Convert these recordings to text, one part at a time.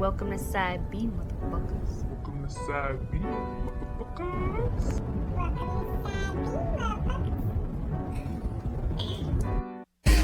Welcome to sideB, motherfuckers. Welcome to sideB, motherfuckers.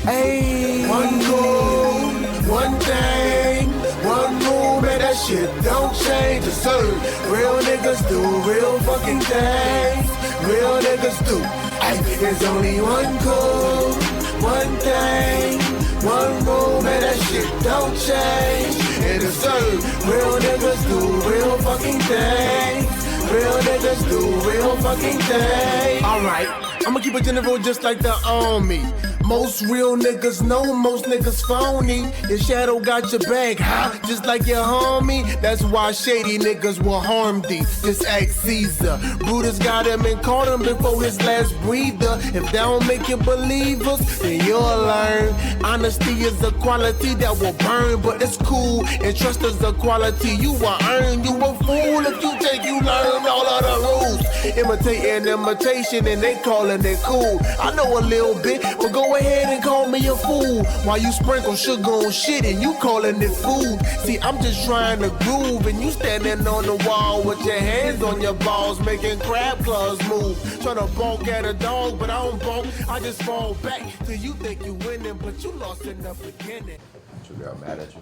Hey, one goal, one thing, one move, man, that shit don't change. It's certain. Real niggas do real fucking things. Real niggas do. Hey, there's only one goal, one thing, one move, man, that shit don't change. And it's certain. Real niggas do real fucking things. Real niggas do real fucking things. Alright, I'ma keep it general just like the army. Most real niggas know most niggas phony. Your shadow got your back, huh? Just like your homie. That's why shady niggas will harm thee. Just ask Caesar. Brutus got him and caught him before his last breather. If that don't make you believers, then you'll learn. Honesty is a quality that will burn, but it's cool. And trust is a quality you will earn. You a fool if you think you learn all of the rules. Imitating imitation and they calling it cool. I know a little bit, but go ahead and call me a fool. While you sprinkle sugar on shit and you calling it food. See, I'm just trying to groove and you standing on the wall with your hands on your balls, making crab claws move. Trying to bonk at a dog, but I don't bonk. I just fall back till you think you winning, but you lost in the beginning. She got mad at you.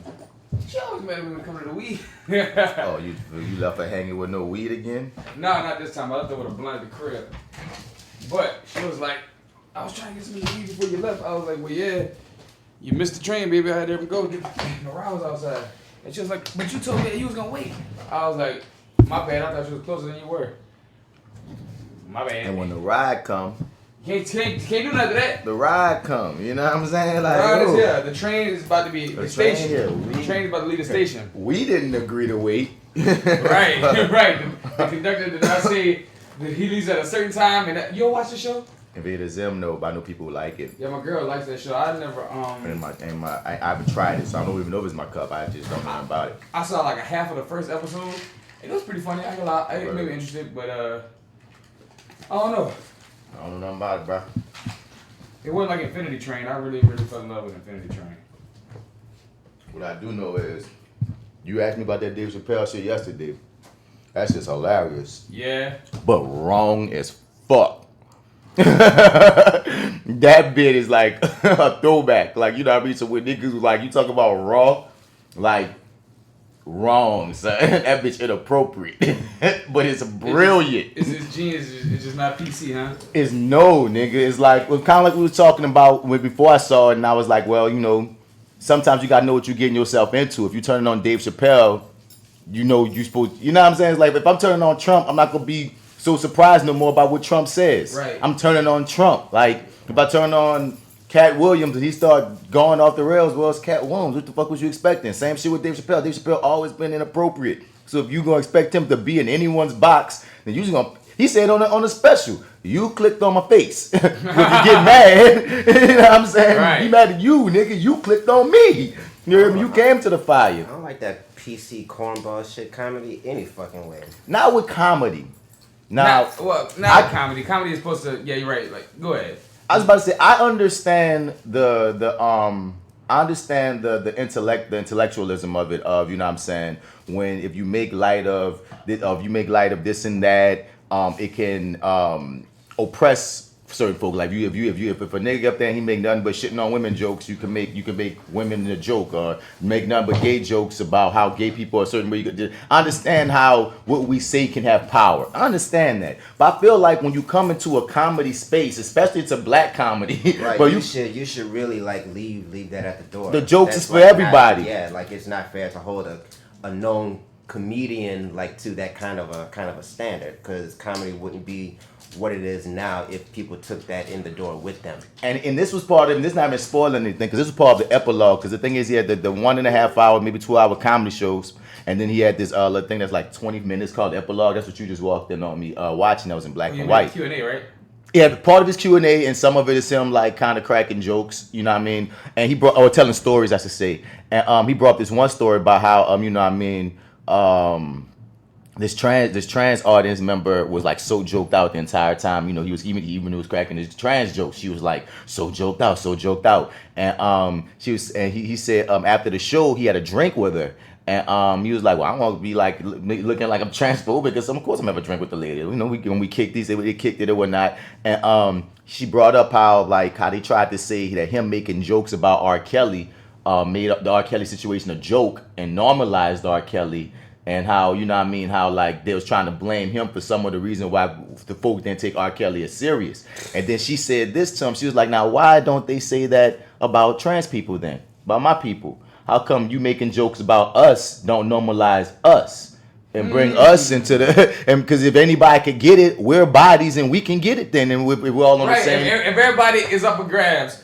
She always mad at me when it comes to the weed. Oh, you left her hanging with no weed again? No, not this time. I left her with a blunt at the crib. But she was like, I was trying to get some weed before you left. I was like, well, yeah, you missed the train, baby. I had to ever go get the rounds outside. And she was like, but you told me that you was going to wait. I was like, my bad. I thought you was closer than you were. My bad. And when the ride come, Can't do nothing to that. the ride come. You know what I'm saying? Like, Right, yo, yeah, the train is about to be the station. here. The train is about to leave the station. We didn't agree to wait. Right, right. The conductor did not say that he leaves at a certain time. And you don't watch the show? If it is them, no, but I know people who like it. Yeah, my girl likes that show. I never I haven't tried it, so I don't even know if it's my cup. I just don't know nothing about it. I saw like a half of the first episode. It was pretty funny. I ain't gonna lie. It made me interested, but I don't know. I don't know nothing about it, bro. It wasn't like Infinity Train. I really, really fell in love with Infinity Train. What I do know is, you asked me about that Dave Chappelle shit yesterday. That's just hilarious. Yeah. But wrong as fuck. That bit is like a throwback. Like, you know what I mean? So when niggas was like, you talk about raw, like, wrong, son. That bitch inappropriate. But it's brilliant. It's just genius. It's just not PC, huh? It's no, nigga. It's like, well, kind of like we were talking about before I saw it, and I was like, well, you know, sometimes you gotta know what you're getting yourself into. If you're turning on Dave Chappelle, you know you supposed, you know what I'm saying? It's like, if I'm turning on Trump, I'm not gonna be so surprised no more about what Trump says. Right. I'm turning on Trump. Like, if I turn on Cat Williams and he start going off the rails, well, it's Cat Williams. What the fuck was you expecting? Same shit with Dave Chappelle. Dave Chappelle always been inappropriate. So if you gonna expect him to be in anyone's box, then you just gonna. He said on the special, you clicked on my face. If you get mad, you know what I'm saying? Right. He mad at you, nigga. You clicked on me. You hear me? You came to the fire. I don't like that PC cornball shit comedy any fucking way. Not with comedy. Now, Not comedy. Comedy is supposed to. Yeah, you're right. Like, go ahead. I was about to say, I understand the intellectualism of it, of, you know what I'm saying, when if you make light of this and that, it can oppress certain folk. Like if a nigga up there and he make nothing but shitting on women jokes, you can make women a joke, or make nothing but gay jokes about how gay people are a certain way. I understand how what we say can have power. I understand that, but I feel like when you come into a comedy space, especially it's a black comedy, Right, but you should really like leave that at the door. The jokes That's is for like everybody. Like it's not fair to hold a known comedian like to that kind of a standard, because comedy wouldn't be what it is now if people took that in the door with them. And this was part of, and this not even spoiling anything, because this was part of the epilogue, because the thing is, he had the 1.5 hour, maybe 2 hour comedy shows, and then he had this little thing that's like 20 minutes called epilogue. That's what you just walked in on me watching. That was in black and white. Q&A, right? Yeah, part of his Q&A, and some of it is him like kind of cracking jokes, you know what I mean? And he brought, or telling stories, I should say. And he brought this one story about how, you know what I mean, this trans audience member was like so joked out the entire time. You know, he was even he was cracking his trans jokes. She was like so joked out. And he said after the show he had a drink with her. And he was like, well, I want to be like looking like I'm transphobic because of course I'm having a drink with the lady. You know, when we kicked these, they kicked it or whatnot. And she brought up how they tried to say that him making jokes about R. Kelly made up the R. Kelly situation a joke and normalized R. Kelly. And how, you know what I mean, how like they was trying to blame him for some of the reason why the folks didn't take R. Kelly as serious. And then she said this to him, she was like, now why don't they say that about trans people then? About my people? How come you making jokes about us don't normalize us? And bring us into the, and because if anybody could get it, we're bodies and we can get it then, and we're all on the same. If everybody is up for grabs,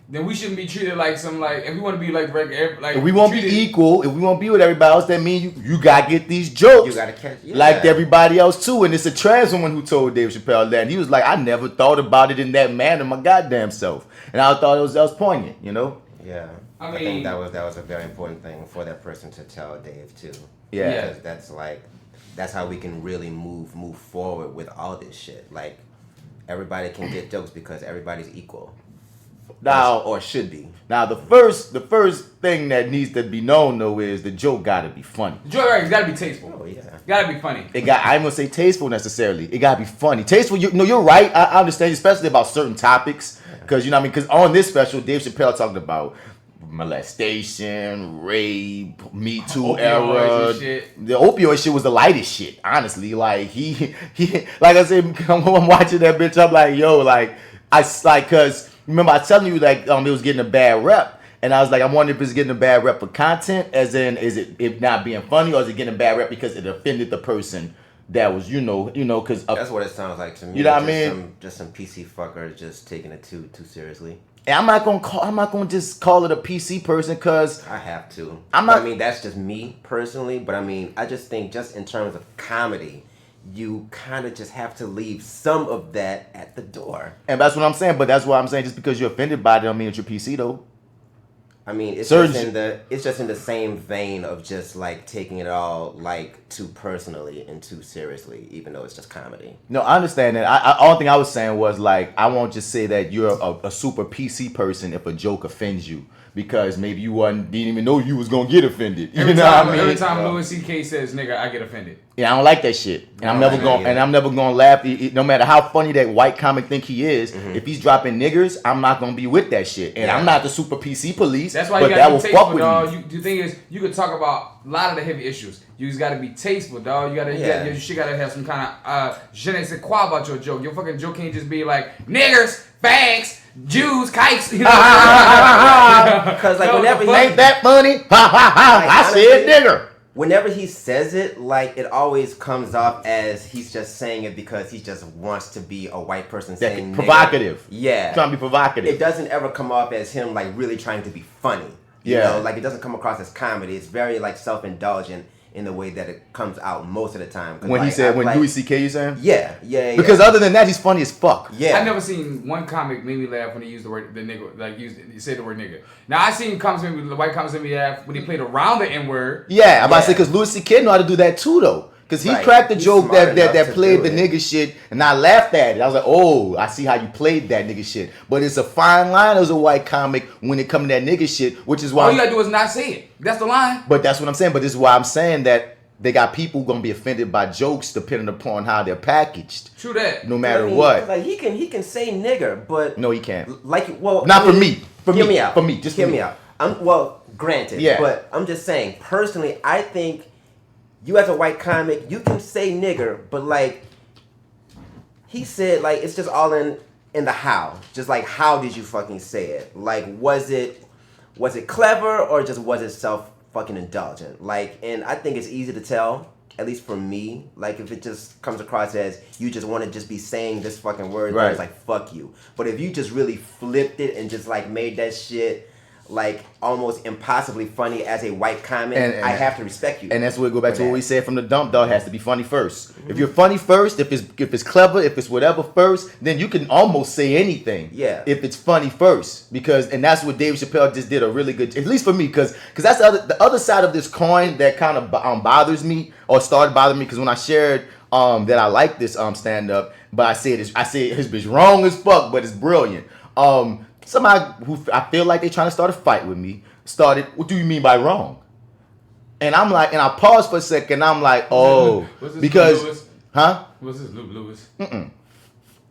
then we shouldn't be treated like some like. If we want to be like if we won't be equal, if we won't be with everybody else, that means you gotta get these jokes. You gotta catch like everybody else too. And it's a trans woman who told Dave Chappelle that, and he was like, I never thought about it in that manner, my goddamn self. And I thought that was poignant, you know. Yeah, I think that was a very important thing for that person to tell Dave too. Yeah, because that's how we can really move forward with all this shit. Like everybody can get jokes because everybody's equal. Now, or should be. Now, the first thing that needs to be known though is the joke gotta be funny. The joke, right? It's gotta be tasteful. Oh yeah, gotta be funny. I ain't gonna say tasteful necessarily. It gotta be funny. Tasteful. You're right. I understand, especially about certain topics, because you know what I mean. Because on this special, Dave Chappelle talked about molestation, rape, Me Too era. The opioid shit was the lightest shit. Honestly, like he like I said, I'm watching that bitch. I'm like, yo, like cause. Remember I was telling you like it was getting a bad rep, and I was like, I'm wondering if it's getting a bad rep for content, as in is it not being funny, or is it getting a bad rep because it offended the person that was you know because that's what it sounds like to me. You know what I mean? Just some PC fucker just taking it too seriously. And I'm not gonna just call it a PC person because I have to. I mean that's just me personally, but I mean I just think just in terms of comedy, you kind of just have to leave some of that at the door. And that's what I'm saying. But that's what I'm saying. Just because you're offended by it, don't mean it's your PC though. I mean, it's just in the same vein of just like taking it all like too personally and too seriously, even though it's just comedy. No, I understand that. All thing I was saying was like I won't just say that you're a super PC person if a joke offends you. Because maybe you didn't even know you was gonna get offended. Every time Louis C.K. says "nigga," I get offended. Yeah, I don't like that shit, and I'm never gonna laugh. No matter how funny that white comic think he is, if he's dropping niggers, I'm not gonna be with that shit. And I'm not the super PC police. That's why you gotta be tasteful, dog. The thing is, you could talk about a lot of the heavy issues. You just gotta be tasteful, dog. You gotta, your shit gotta have some kind of je ne sais quoi about your joke. Your fucking joke can't just be like niggers, fags, Jews, kikes. You know? Because like whenever he ain't that funny, I said nigger. Whenever he says it, like it always comes off as he's just saying it because he just wants to be a white person saying provocative. Nigger. Yeah, trying to be provocative. It doesn't ever come off as him like really trying to be funny. You know, like it doesn't come across as comedy. It's very like self-indulgent in the way that it comes out most of the time. When he said, when Louis C.K. you saying? Yeah. Because other than that, he's funny as fuck. Yeah. I've never seen one comic make me laugh when he used the word the nigga, like he said the word nigga. Now I seen comics make me, the white comics make me laugh when he played around the N word. Yeah, I'm about to say because Louis C.K. know how to do that too though. Because he cracked the joke that played the nigga shit, and I laughed at it. I was like, oh, I see how you played that nigga shit. But it's a fine line as a white comic when it comes to that nigga shit, which is why all you gotta do is not say it. That's the line. But that's what I'm saying. But this is why I'm saying that they got people gonna be offended by jokes depending upon how they're packaged. True that. No matter what. Like he can say nigger, but no, he can't. Like not for me. Hear me out. For me, just hear me out. Granted. Yeah. But I'm just saying, personally, I think you as a white comic, you can say nigger, but like he said, like it's just all in the how. Just like how did you fucking say it? Like was it clever or just was it fucking indulgent? Like, and I think it's easy to tell, at least for me, like if it just comes across as you just want to just be saying this fucking word, right. It's like fuck you. But if you just really flipped it and just like made that shit like almost impossibly funny as a white comic, I have to respect you. And that's where we go back to what we said from the dump. Dog has to be funny first. If you're funny first, if it's clever, if it's whatever first, then you can almost say anything. Yeah. If it's funny first, and that's what Dave Chappelle just did a really good, at least for me, because that's the other side of this coin that kind of bothers me or started bothering me, because when I shared that I like this stand up, but I said his bitch wrong as fuck, but it's brilliant. Somebody who I feel like they trying to start a fight with me started, what do you mean by wrong? And I'm like, and I paused for a second, I'm like, oh, because, Lewis? huh? What's this, Luke Lewis?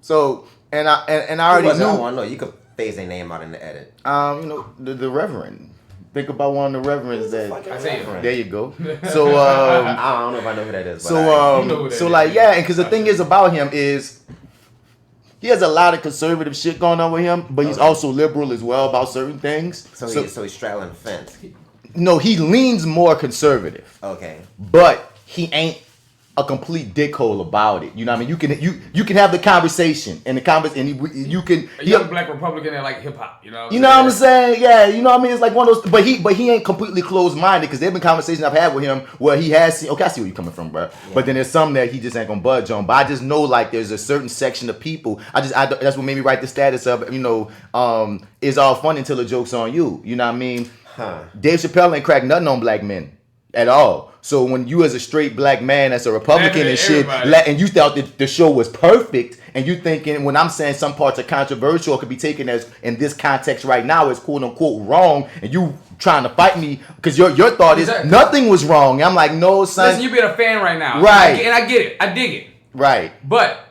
So, and I already knew. I want to know. You could phase their name out in the edit. The Reverend. Think about one of the Reverends that. Isaiah. There you go. So, I don't know if I know who that is. But and because the thing is about him is, he has a lot of conservative shit going on with him, but he's also liberal as well about certain things. So he's straddling the fence. No, he leans more conservative. Okay. But he ain't a complete dickhole about it. You know what I mean? You can have the conversation and you can. A young black Republican that like hip hop. You know what I'm saying? Yeah. You know what I mean? It's like one of those. But he ain't completely closed minded, because there've been conversations I've had with him where he has seen. Okay, I see where you're coming from, bro. Yeah. But then there's some that he just ain't gonna budge on. But I just know, like, there's a certain section of people. That's what made me write the status of, it's all fun until the joke's on you. You know what I mean? Dave Chappelle ain't cracked nothing on black men at all. So when you as a straight black man that's a Republican and shit, and you thought that the show was perfect, and you thinking when I'm saying some parts are controversial or could be taken as in this context right now as quote unquote wrong, and you trying to fight me because your thought is nothing was wrong. I'm like, no, son. Listen, you being a fan right now, right? And I get it, I dig it, right? But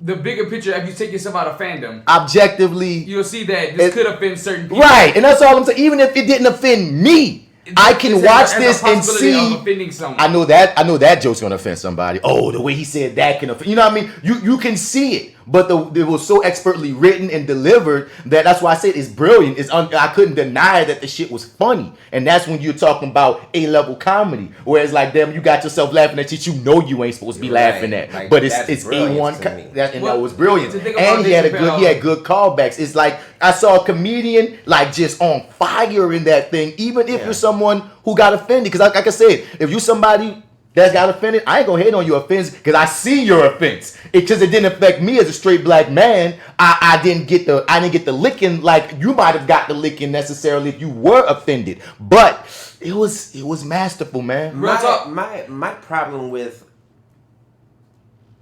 the bigger picture, if you take yourself out of fandom, objectively, you'll see that this could offend certain people, right? And that's all I'm saying. Even if it didn't offend me, I can watch this and see. I know that joke's gonna offend somebody. Oh, the way he said that can offend. You know what I mean? You can see it, but it was so expertly written and delivered that's why I said it's brilliant. I couldn't deny that the shit was funny, and that's when you're talking about A-level comedy. Whereas like, damn, you got yourself laughing at shit you know you ain't supposed to be laughing at, like, but it's A1. That was brilliant, and he had good callbacks. It's like I saw a comedian like just on fire in that thing, even if you're someone who got offended. Because like I said, if you somebody that got offended, I ain't gonna hate on your offense because I see your offense. Because it didn't affect me as a straight black man. I didn't get the licking like you might have got the licking necessarily if you were offended. But it was masterful, man. My problem with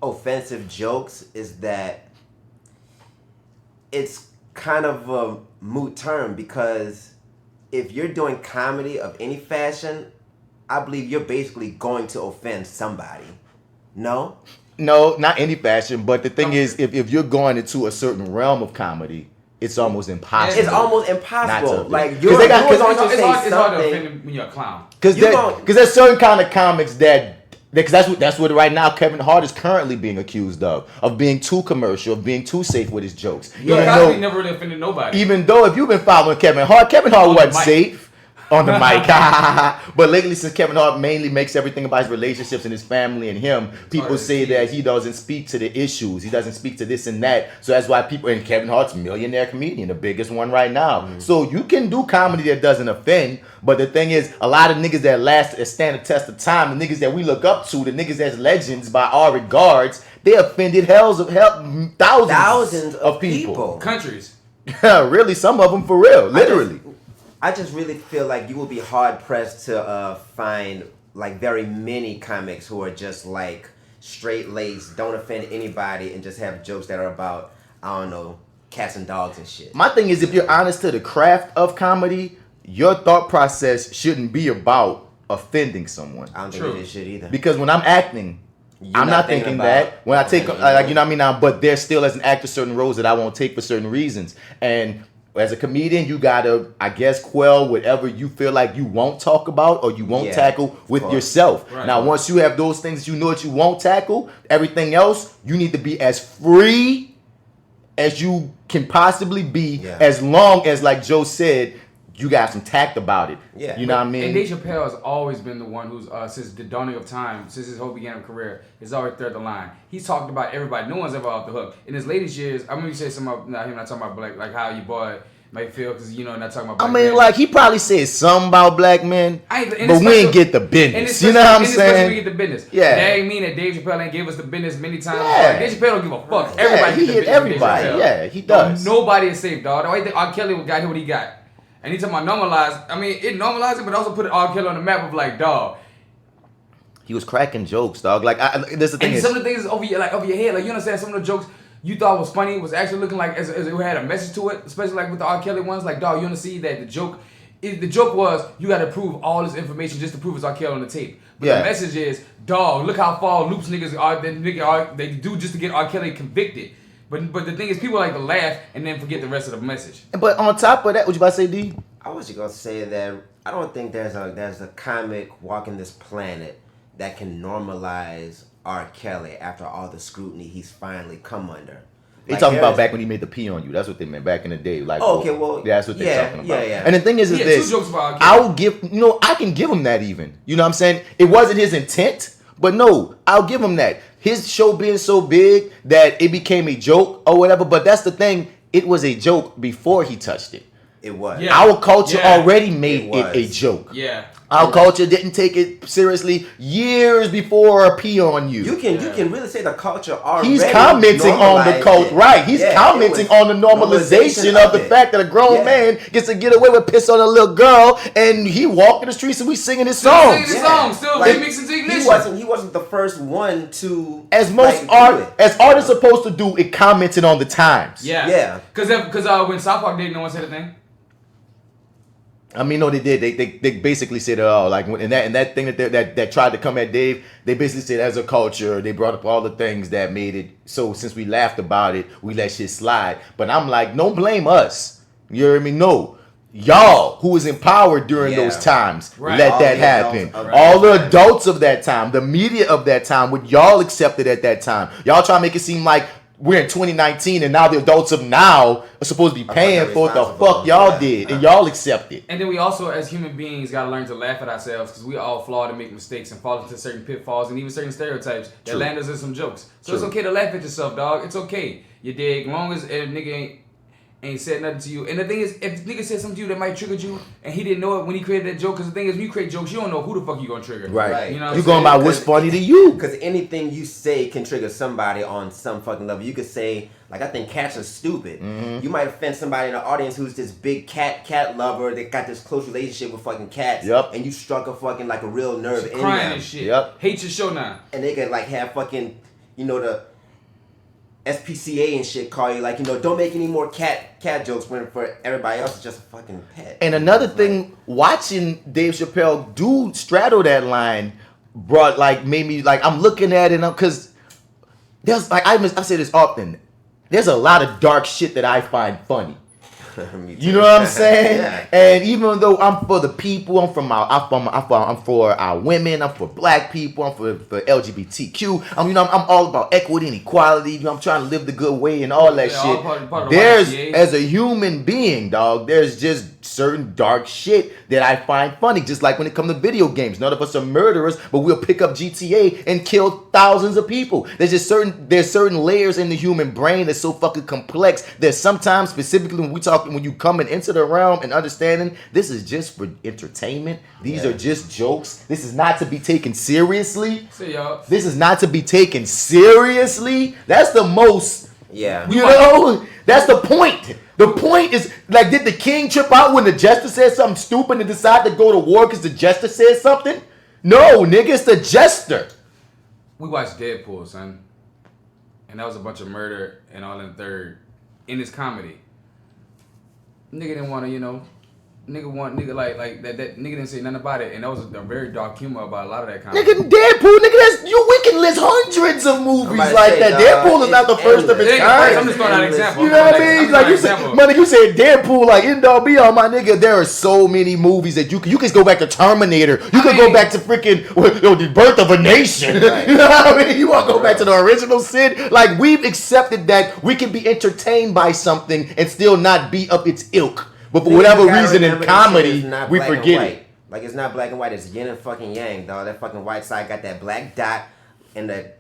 offensive jokes is that it's kind of a moot term, because if you're doing comedy of any fashion, I believe you're basically going to offend somebody. No? No, not any fashion. But the thing is, if you're going into a certain realm of comedy, it's almost impossible. It's almost impossible. Like it's hard to offend when you're a clown. Because there's certain kind of comics because that's what right now Kevin Hart is currently being accused of being too commercial, of being too safe with his jokes. Yeah, he never really offended nobody. Even though if you've been following Kevin Hart wasn't safe on the mic. But lately, since Kevin Hart mainly makes everything about his relationships and his family and him, people say that he doesn't speak to the issues. He doesn't speak to this and that. So that's why and Kevin Hart's a millionaire comedian, the biggest one right now. Mm-hmm. So you can do comedy that doesn't offend. But the thing is, a lot of niggas that stand the test of time, the niggas that we look up to, the niggas that's legends by our regards, they offended thousands of people. Countries. Really, some of them for real, literally. I just really feel like you will be hard pressed to find like very many comics who are just like straight laced, don't offend anybody, and just have jokes that are about, I don't know, cats and dogs and shit. My thing is, if you're honest to the craft of comedy, your thought process shouldn't be about offending someone. I don't think it should either. Because when I'm acting, I'm not thinking that. When I take, like, you know what I mean? Now, but there's still, as an actor, certain roles that I won't take for certain reasons. And as a comedian, you gotta, I guess, quell whatever you feel like you won't talk about or you won't tackle with yourself. Right. Now, once you have those things you know that you won't tackle, everything else, you need to be as free as you can possibly be, as long as, like Joe said, you got some tact about it. Yeah. You know what I mean? And Dave Chappelle has always been the one who's, since the dawning of time, since his whole beginning of career, has always thread the line. He's talked about everybody. No one's ever off the hook. In his latest years, I mean, you say something about him not talking about like how you boy might feel because not talking about. I mean, like he probably said something about black men, but we ain't get the business. You know what I'm saying? We get the business. Yeah. That ain't mean that Dave Chappelle ain't give us the business many times. Yeah. Like, Dave Chappelle don't give a fuck. Yeah, Everybody he get the hit business with Dave everybody. Chappelle. Yeah, he does. Nobody is safe, dog. The only thing R. Kelly got what he got, and he talking about normalize. I mean, it normalized it, but also put R. Kelly on the map of like, dog. He was cracking jokes, dog. Like, this the thing And is, some of the things is over your head. Like, you understand some of the jokes you thought was funny was actually looking like as it had a message to it, especially like with the R. Kelly ones. Like, dog, you want to see that the joke was you got to prove all this information just to prove it's R. Kelly on the tape. But the message is, dog, look how far loops niggas are. They do just to get R. Kelly convicted. But the thing is, people like to laugh and then forget the rest of the message. But on top of that, what you about to say, D? I was just gonna say that I don't think there's a comic walking this planet that can normalize R. Kelly after all the scrutiny he's finally come under. They talking about back when he made the pee on you. That's what they meant back in the day. Like, okay, well, yeah, that's what they're talking about. Yeah. And the thing is this: two jokes about R. Kelly. I'll give, I can give him that even. You know what I'm saying? It wasn't his intent, but no, I'll give him that. His show being so big that it became a joke or whatever. But that's the thing; it was a joke before he touched it. It was. Yeah. Our culture already made it a joke. Yeah. Our culture didn't take it seriously years before a pee on you. You can really say the culture already. He's commenting on the culture, right? He's commenting on the normalization of the fact that a grown man gets to get away with piss on a little girl, and he walking the streets and we singing his songs. Still remixing to Ignition. He wasn't the first one to. As most as artists supposed to do, it commented on the times. Yeah. Because when South Park did, no one said a thing. I mean, no, they did. They basically said it all. Like, and that thing that tried to come at Dave, they basically said as a culture, they brought up all the things that made it. So since we laughed about it, we let shit slide. But I'm like, don't blame us. You hear me? No. Y'all who was empowered during those times, let that happen. All the adults of that time, the media of that time, what y'all accepted at that time. Y'all try to make it seem like we're in 2019 and now the adults of now are supposed to be paying for what the fuck y'all did and y'all accepted. And then we also, as human beings, got to learn to laugh at ourselves because we are all flawed and make mistakes and fall into certain pitfalls and even certain stereotypes that land us in some jokes. So it's okay to laugh at yourself, dog. It's okay. You dig? As long as a nigga ain't said nothing to you. And the thing is, if nigga said something to you that might trigger you and he didn't know it when he created that joke, because the thing is, when you create jokes, you don't know who the fuck you gonna trigger. Right. You know you going by what's funny to you. Because anything you say can trigger somebody on some fucking level. You could say, like, I think cats are stupid. Mm-hmm. You might offend somebody in the audience who's this big cat lover that got this close relationship with fucking cats. Yep. And you struck a fucking, like, a real nerve in them. Crying and shit. Yep. Hate your show now. And they could, like, have fucking, the SPCA and shit call you, like, don't make any more cat jokes when for everybody else it's just a fucking pet. And another thing, watching Dave Chappelle do straddle that line made me, like, I'm looking at it because there's, like, I say this often, there's a lot of dark shit that I find funny. You know what I'm saying? Yeah. And even though I'm for the people, I'm for our women, I'm for black people, I'm for LGBTQ. I'm all about equity and equality. I'm trying to live the good way and all that shit. Part of There's, YMCA. as a human being, dog, there's just certain dark shit that I find funny. Just like when it comes to video games, none of us are murderers, but we'll pick up GTA and kill thousands of people. There's certain layers in the human brain that's so fucking complex that sometimes, specifically when you coming into the realm and understanding this is just for entertainment, these are just jokes, this is not to be taken seriously. See y'all. This is not to be taken seriously. That's the most, Yeah. that's the point. The point is, like, did the king trip out when the jester said something stupid and decide to go to war because the jester said something? No, nigga, it's the jester. We watched Deadpool, son. And that was a bunch of murder and all in the third in this comedy. Nigga didn't want to, nigga like that nigga didn't say nothing about it, and that was a very dark humor about a lot of that comedy. Nigga, Deadpool, nigga, we can list hundreds of movies like that. Deadpool is not the first of its kind. I'm just throwing out an example. You know what I mean? Like you said Deadpool, like end all be all, my nigga. There are so many movies that you can go back to Terminator. You can go back to freaking the Birth of a Nation. Right. You know what I mean? You want to go back to the original sin? Like, we've accepted that we can be entertained by something and still not be up its ilk. But for whatever reason in comedy, we forget it. Like, it's not black and white, it's yin and fucking yang, dog. That fucking white side got that black dot, and the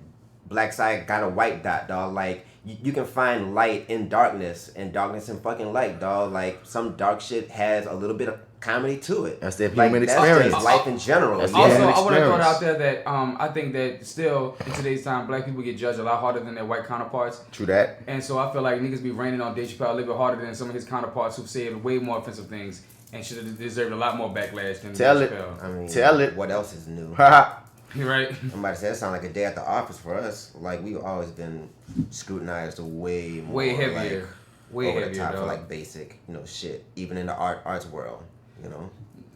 black side got a white dot, dog. Like, you can find light in darkness and darkness in fucking light, dog. Like some dark shit has a little bit of comedy to it. That's their Like, human that's experience. just life in general. That's Yeah. Also, human I want to throw it experience. out there that I think that still in today's time, black people get judged a lot harder than their white counterparts. True that. And so I feel like niggas be raining on Dave Chappelle a little bit harder than some of his counterparts who said way more offensive things and should have deserved a lot more backlash than Tell Dave it. Chappelle. I mean, Tell it. What else is new? You right? Somebody said it sounds like a day at the office for us. Like we've always been scrutinized way more, Way heavier. like, Way over heavier, the top for dog. like basic, shit. Even in the arts world,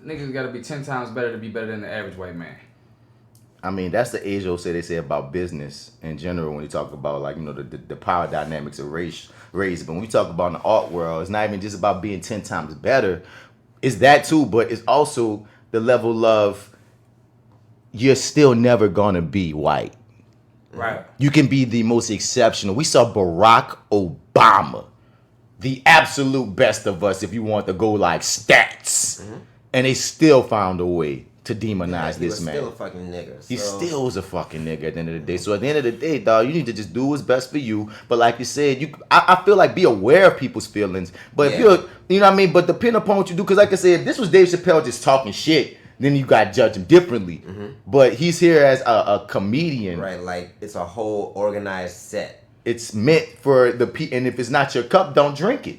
Niggas gotta be 10 times better to be better than the average white man. I mean, that's the age old say they say about business in general when you talk about like, the power dynamics of race. But when we talk about in the art world, it's not even just about being 10 times better. It's that too, but it's also the level of you're still never gonna be white. Right. You can be the most exceptional. We saw Barack Obama, the absolute best of us if you want to go like stats. And they still found a way to demonize he this was man. still a fucking nigga. He so- still was a fucking nigga at the end of the day. So at the end of the day, dog, you need to just do what's best for you. But like you said, I feel like be aware of people's feelings. But if Yeah. you're, you know what I mean? But depend upon what you do. Because like I said, if this was Dave Chappelle just talking shit, then you got to judge him differently. But he's here as a comedian. Right, like it's a whole organized set. It's meant for the people. And if it's not your cup, don't drink it.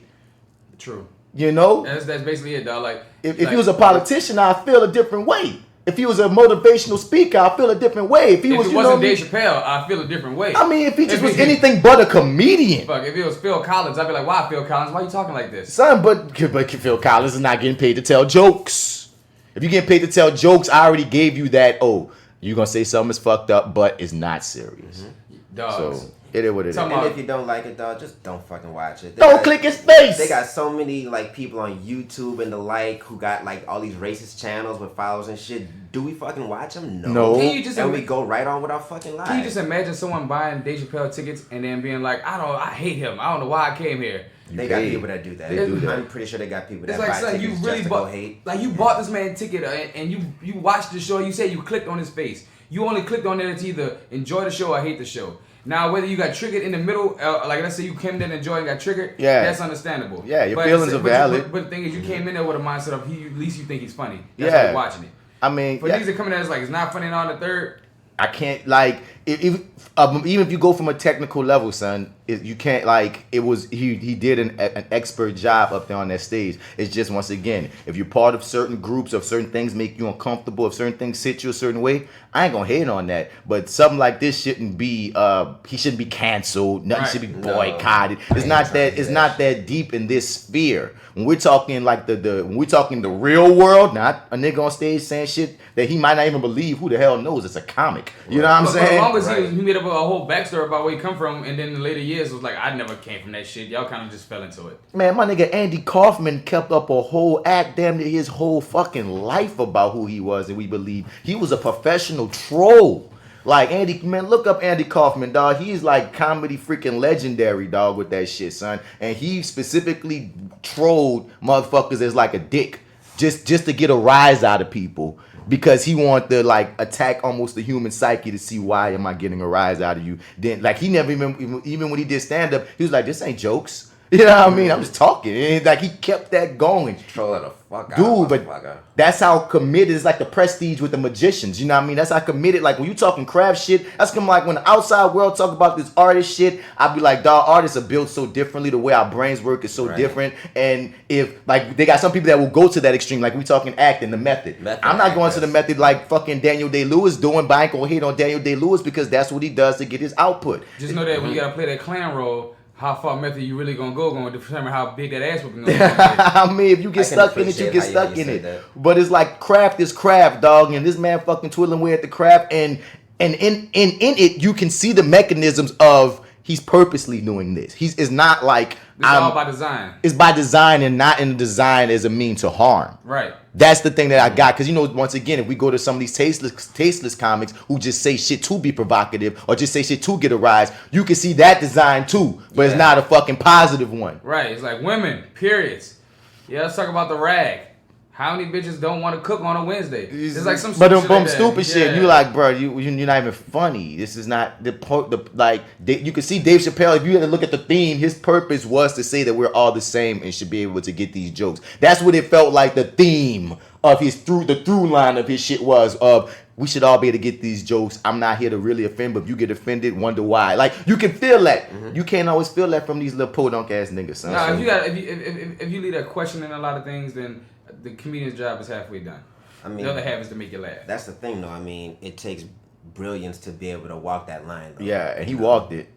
True. You know? That's basically it, dog. Like If he was a politician, I'd feel a different way. If he was a motivational speaker, I'd feel a different way. If he was, if it you know wasn't what I mean? Dave Chappelle, I feel a different way. I mean, if he just was he- anything but a comedian. Fuck, if it was Phil Collins, I'd be like, why Phil Collins? Why you talking like this? Son, but Phil Collins is not getting paid to tell jokes. If you get paid to tell jokes, I already gave you that, you're going to say something is fucked up, but it's not serious. Dogs. So, it is what it is. Talking And about- if you don't like it, dog, just don't fucking watch it. They Don't got- click his face. They got so many like people on YouTube and the like who got like all these racist channels with followers and shit. Do we fucking watch them? No. Can you just And we go right on with our fucking lives. Can you just imagine someone buying Dave Chappelle tickets and then being like, I hate him. I don't know why I came here. They got paid. people that do that. They do that. I'm pretty sure they got people that It's like, buy son, you tickets really just to bought, go hate. like you bought this man a ticket and you watched the show. You said you clicked on his face. You only clicked on it to either enjoy the show or hate the show. Now, whether you got triggered in the middle, like let's say you came in and enjoyed and got triggered, Yeah. that's understandable. Yeah, your feelings are valid. But the thing is, you came in there with a mindset of at least you think he's funny. That's Yeah. why you're watching it. I mean, For niggas that come in there, it's like it's not funny on the third. I can't like even if you go from a technical level, son, you can't like it was he did an expert job up there on that stage. It's just once again, if you're part of certain groups, if certain things make you uncomfortable, if certain things sit you a certain way, I ain't gonna hate on that. But something like this shouldn't be he shouldn't be canceled. Nothing should be No. boycotted. I It's ain't not trying that to do it's that not that deep in this sphere. When we're talking like when we're talking the real world, not a nigga on stage saying shit that he might not even believe. Who the hell knows? It's a comic. You know what I'm But saying? as long as Right. he made up a whole backstory about where he come from, and then in the later years it was like I never came from that shit. Y'all kind of just fell into it. Man, my nigga Andy Kaufman kept up a whole act, damn near his whole fucking life about who he was, and we believe he was a professional troll. Like Andy, man, look up Andy Kaufman, dog. He's like comedy freaking legendary, dog, with that shit, son. And he specifically trolled motherfuckers as like a dick, just to get a rise out of people. Because he wanted to like attack almost the human psyche to see why am I getting a rise out of you. Then like he never even when he did stand up, he was like, this ain't jokes. You know what I mean? I'm just talking. And like he kept that going. Trolling the fuck out. Dude, but motherfucker. that's how committed. It's like the prestige with the magicians. You know what I mean? That's how committed. Like when you talking craft shit, that's kind of like when the outside world talk about this artist shit. I'd be like, dog, artists are built so differently. The way our brains work is so Right. different. And if like they got some people that will go to that extreme, like we talking acting, the method. I'm not going to the method like fucking Daniel Day-Lewis doing, but I ain't gonna hate on Daniel Day-Lewis because that's what he does to get his output. Just know that when you gotta play that clown role, how far method you really gonna determine how big that ass whooping gonna be. I mean, if you get I can stuck in it, you appreciate get how stuck you in said it. that. But it's like craft is craft, dog. And this man fucking twiddling away at the craft, and in it, you can see the mechanisms of he's purposely doing this. It's not like It's all by design. It's by design and not in the design as a mean to harm. Right. That's the thing that I got, because once again, if we go to some of these tasteless comics who just say shit to be provocative or just say shit to get a rise, you can see that design too, but it's Yeah. not a fucking positive one. Right. It's like women, periods. Yeah, let's talk about the rag. How many bitches don't want to cook on a Wednesday? It's like some but stupid them shit. stupid shit. You like, bro, you're not even funny. This is not you can see Dave Chappelle. If you had to look at the theme, his purpose was to say that we're all the same and should be able to get these jokes. That's what it felt like. The theme of the through line of his shit was of we should all be able to get these jokes. I'm not here to really offend, but if you get offended, wonder why. Like you can feel that. Mm-hmm. You can't always feel that from these little podunk ass niggas. Son. Nah, if you leave that question in a lot of things, then the comedian's job is halfway done. I mean, the other half is to make you laugh. That's the thing, though. I mean, it takes brilliance to be able to walk that line, though. Yeah, and he walked it.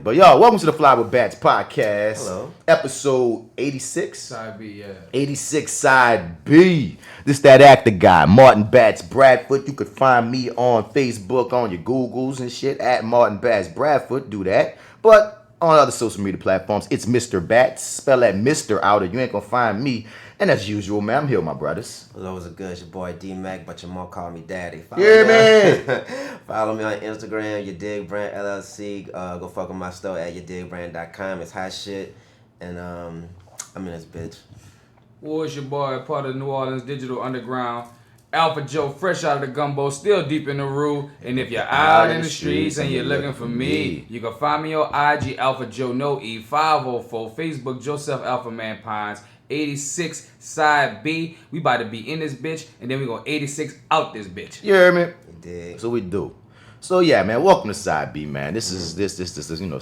But y'all, welcome to the Fly with Bats podcast. Hello. Episode 86. Side B, yeah. 86 Side B. This that actor guy, Martin Bats Bradford. You could find me on Facebook, on your Googles and shit, at Martin Bats Bradford. Do that. But on other social media platforms, it's Mr. Bats. Spell that Mr. out or you ain't gonna find me. And as usual, man, I'm here with my brothers. Hello, what's good? It's your boy D-Mac, but your mom call me Daddy. Yeah, man. Follow me on Instagram, Your Dig Brand LLC. Go fuck with my store at YourDigBrand.com. It's hot shit. And I'm in this bitch. Well, it's your boy, part of New Orleans Digital Underground. AlphaJo, fresh out of the gumbo, still deep in the roux. And if you're out in the streets and you're looking for me, you can find me on IG, AlphaJo, no E, 504, Facebook, Joseph Alpha Man Pines. 86 Side B. We about to be in this bitch, and then we gonna 86 out this bitch. You hear me? You dig? So we do. So yeah, man, welcome to Side B, man. This is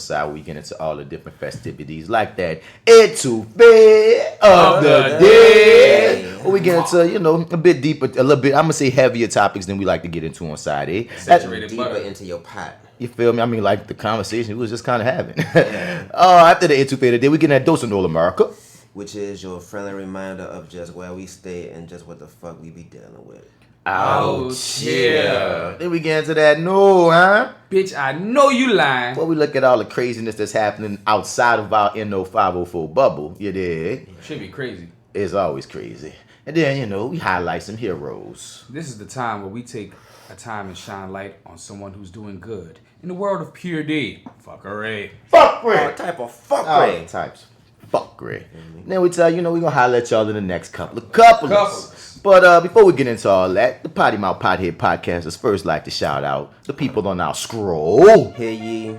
side we get into all the different festivities like that. ETOUFEE of the day. We get into, a bit deeper, a little bit, I'm gonna say heavier topics than we like to get into on Side A. Saturated Deeper butter. into your pot. You feel me? I mean, like the conversation we was just kind of having. After the ETOUFEE today, we get that dose of NOLA'Murica, which is your friendly reminder of just where we stay and just what the fuck we be dealing with. Ouch, yeah. Then we get into that NOOO, huh? Bitch, I know you lying. Well, we look at all the craziness that's happening outside of our NO504 bubble, you dig? Should be crazy. It's always crazy. And then, we highlight some heroes. This is the time where we take a time and shine light on someone who's doing good. In the world of pure D, fuckery. Fuckery! All type of fuckery. All types. Fuckery. Then we tell you, we're going to holler at y'all in the next couple of couples. But before we get into all that, the Potty Mouth Pothead Podcasters first like to shout out the people on our scroll. Hear ye.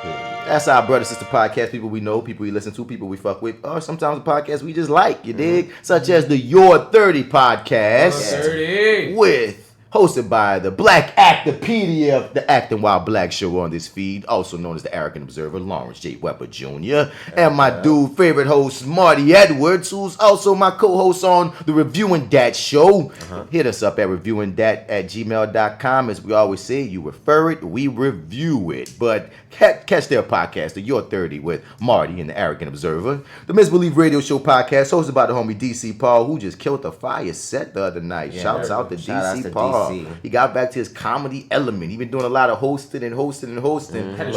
That's our brother sister podcast, people we know, people we listen to, people we fuck with, or sometimes the podcast we just like, you dig? Such as the Your 30 podcast. 30. Hosted by the Black Actopedia of the Acting While Black show on this feed, also known as the Arrogant Observer, Lawrence J. Webber Jr., and my dude favorite host, Marty Edwards, who's also my co-host on the Reviewing Dat show. Hit us up at reviewingdat@gmail.com. As we always say, you refer it, we review it. But catch their podcast, the Your 30 with Marty and the Arrogant Observer. The Misbelieve Radio Show podcast, hosted by the homie DC Paul, who just killed the fire set the other night. Shouts out to DC Paul. He got back to his comedy element. He been doing a lot of hosting. Had to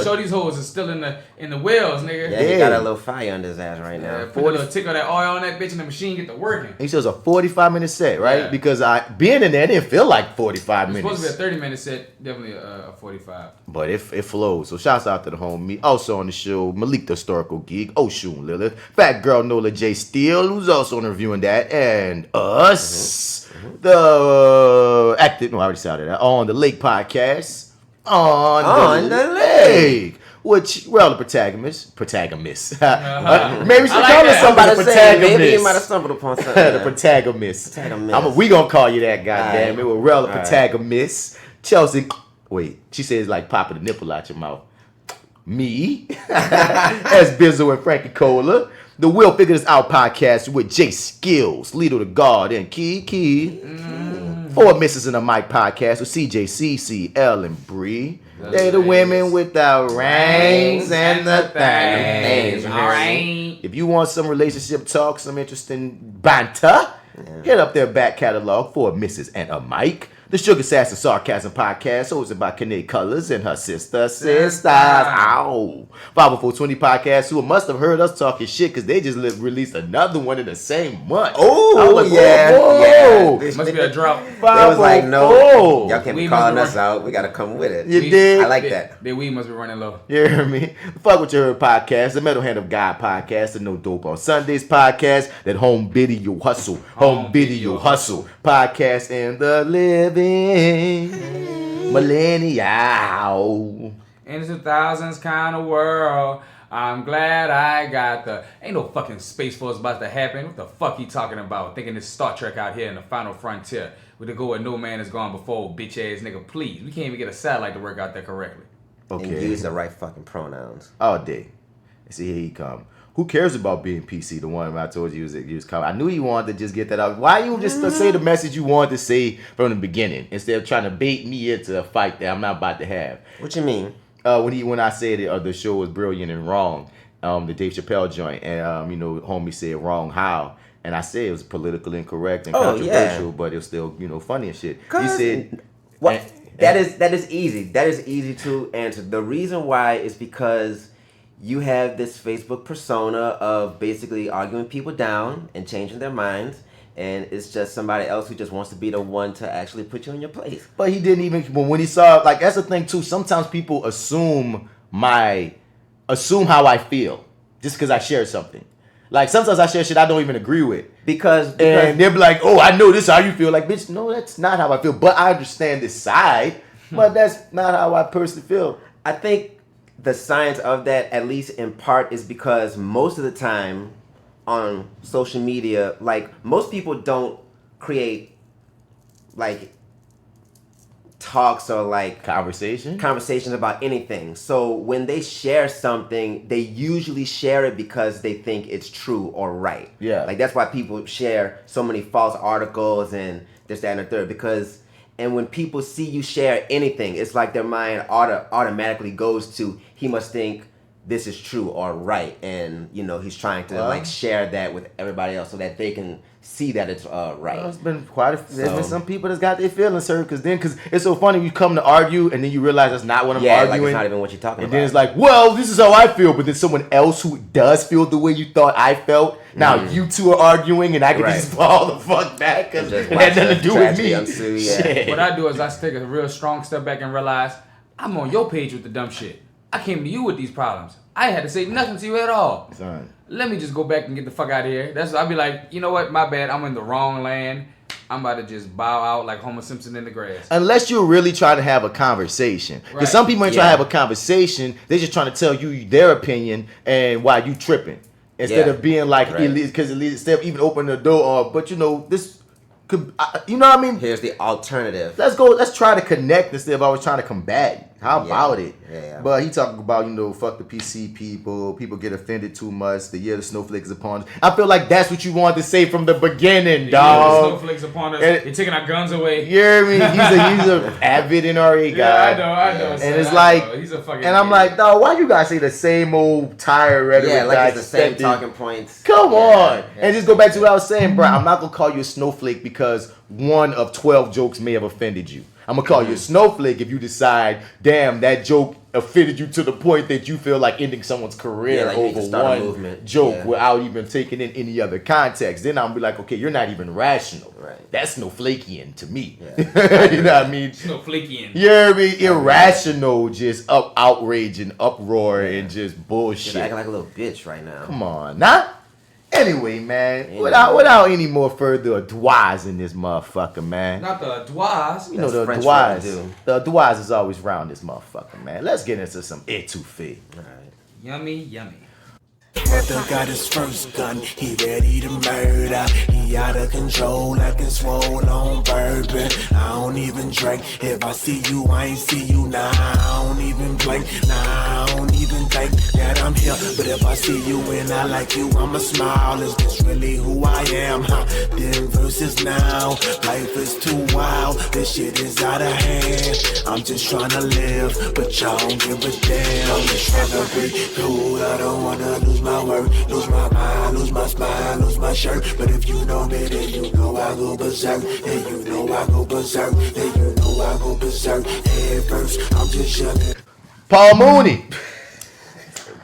show these hoes is still in the wells, nigga. Yeah, he got a little fire under his ass right now. Put a little tick of that oil on that bitch and the machine get to working. He says a 45-minute set, right? Yeah. Because being in there, it didn't feel like 45 minutes. It's supposed to be a 30-minute set, definitely a 45. But it flows. So shouts out to the homie. Also on the show, Malik the Historical Geek, Shaun Lilith, Fat Girl Nola J. Steele, who's also on Reviewing That, and us. The I already shouted that on the Lake podcast on the Lake, which we're all the protagonists. Maybe we should call it somebody protagonist. Maybe you might have stumbled upon something. The protagonist. We gonna call you that, goddamn it. We're all the protagonists. Chelsea, wait, she says like popping the nipple out your mouth. Me, as Bizzo and Frankie Cola. The We'll Figure This Out podcast with Jay Skills, Leader the God, and Key. 4 Misses in a Mic podcast with CJ, CCL, and Bree. They the women with the rings and the things. All right. If you want some relationship talk, some interesting banter, hit up their back catalog, 4 Misses and a Mic. The Sugar Sass and Sarcasm Podcast, hosted by Kanae Colors and her sisters. Ow. 50420 Podcast, who must have heard us talking shit because they just released another one in the same month. Oh, yeah. Must be a drought. They was like, no, y'all can't be We calling must us be out. We got to come with it. You did? I like that. The weed must be running low. You hear me? The Fuck What You Heard podcast, the Metal Hand of God podcast, the No Dope on Sundays podcast, that Home Video Hustle, Home Video Hustle podcast, and the living millennial. In the 2000s kind of world, I'm glad I got the... Ain't no fucking Space Force about to happen. What the fuck he talking about? Thinking it's Star Trek out here in the final frontier. We to go where no man has gone before, bitch ass nigga, please. We can't even get a satellite to work out there correctly. And use the right fucking pronouns. All day. See, here he come. Who cares about being PC? The one I told you he was coming. I knew you wanted to just get that out. Why you just say the message you wanted to say from the beginning instead of trying to bait me into a fight that I'm not about to have? What you mean? When I said it, the show was brilliant and wrong, the Dave Chappelle joint, and homie said wrong how, and I said it was politically incorrect and controversial, but it was still funny and shit. He said, "What? That is easy. That is easy to answer. The reason why is because you have this Facebook persona of basically arguing people down and changing their minds." And it's just somebody else who just wants to be the one to actually put you in your place. But he didn't even, when he saw, like, that's the thing too. Sometimes people assume how I feel just because I share something. Like, sometimes I share shit I don't even agree with. Because and they'll be like, oh, I know this is how you feel. Like, bitch, no, that's not how I feel. But I understand this side. But that's not how I personally feel. I think the science of that, at least in part, is because most of the time on social media, like, most people don't create like talks or like conversations about anything. So when they share something, they usually share it because they think it's true or right. Yeah. Like, that's why people share so many false articles and this, that, and the third. And when people see you share anything, it's like their mind automatically goes to, he must think this is true or right, and he's trying to like share that with everybody else so that they can see that it's right. Well, there's been there's been some people that's got their feelings hurt because it's so funny, you come to argue and then you realize that's not what I'm arguing. Like, it's not even what you're talking about. And then it's like, well, this is how I feel, but then someone else who does feel the way you thought I felt, now you two are arguing and I can just fall the fuck back because it had nothing to do with me. What I do is I take a real strong step back and realize I'm on your page with the dumb shit. I came to you with these problems. I had to say nothing to you at all. Son. Let me just go back and get the fuck out of here. I'll be like, you know what? My bad. I'm in the wrong land. I'm about to just bow out like Homer Simpson in the grass. Unless you're really trying to have a conversation. Because some people ain't trying to have a conversation. They're just trying to tell you their opinion and why you tripping. Instead of being like, because instead of even opening the door, but this could, you know what I mean? Here's the alternative. Let's try to connect instead of always trying to combat. How about it? Yeah. But he talking about, fuck the PC people get offended too much, the year the snowflake is upon us. I feel like that's what you wanted to say from the beginning, dog. The snowflakes upon us. They're taking our guns away. You hear me? He's a avid NRA guy. Yeah, I know. And it's like, he's a fucking and I'm like, dog, why you guys say the same old tired rhetoric? Yeah, like it's the same talking points. Come on. And just go back to what I was saying, bro. I'm not going to call you a snowflake because one of 12 jokes may have offended you. I'm going to call you a snowflake if you decide, damn, that joke offended you to the point that you feel like ending someone's career over one joke without even taking in any other context. Then I'll be like, okay, you're not even rational. Right. That's snowflakian to me. Yeah. You know what I mean? Snowflakian. You hear me? Irrational, just outrage and uproar and just bullshit. You're acting like a little bitch right now. Come on, nah. Anyway, man, without any more further advice in this motherfucker, man. Not the advice. You know the advice. The advice is always round this motherfucker, man. Let's get into some ETOUFEE. All right. Yummy. Brother got his first gun, he ready to murder. He out of control like a swole on bourbon. I don't even drink. If I see you, I ain't see you. Nah, I don't even blink. Nah, I don't even think that I'm here. But if I see you and I like you, I'ma smile. Is this really who I am? Then versus now, life is too wild. This shit is out of hand. I'm just trying to live, but y'all don't give a damn. I'm just trying to be cool. I don't wanna lose my word, lose my mind, lose my spine, lose my shirt. But if you know me, then you know I go berserk. And you know I go berserk. And you know I go berserk. Head first, I'm just shucking. Paul Mooney.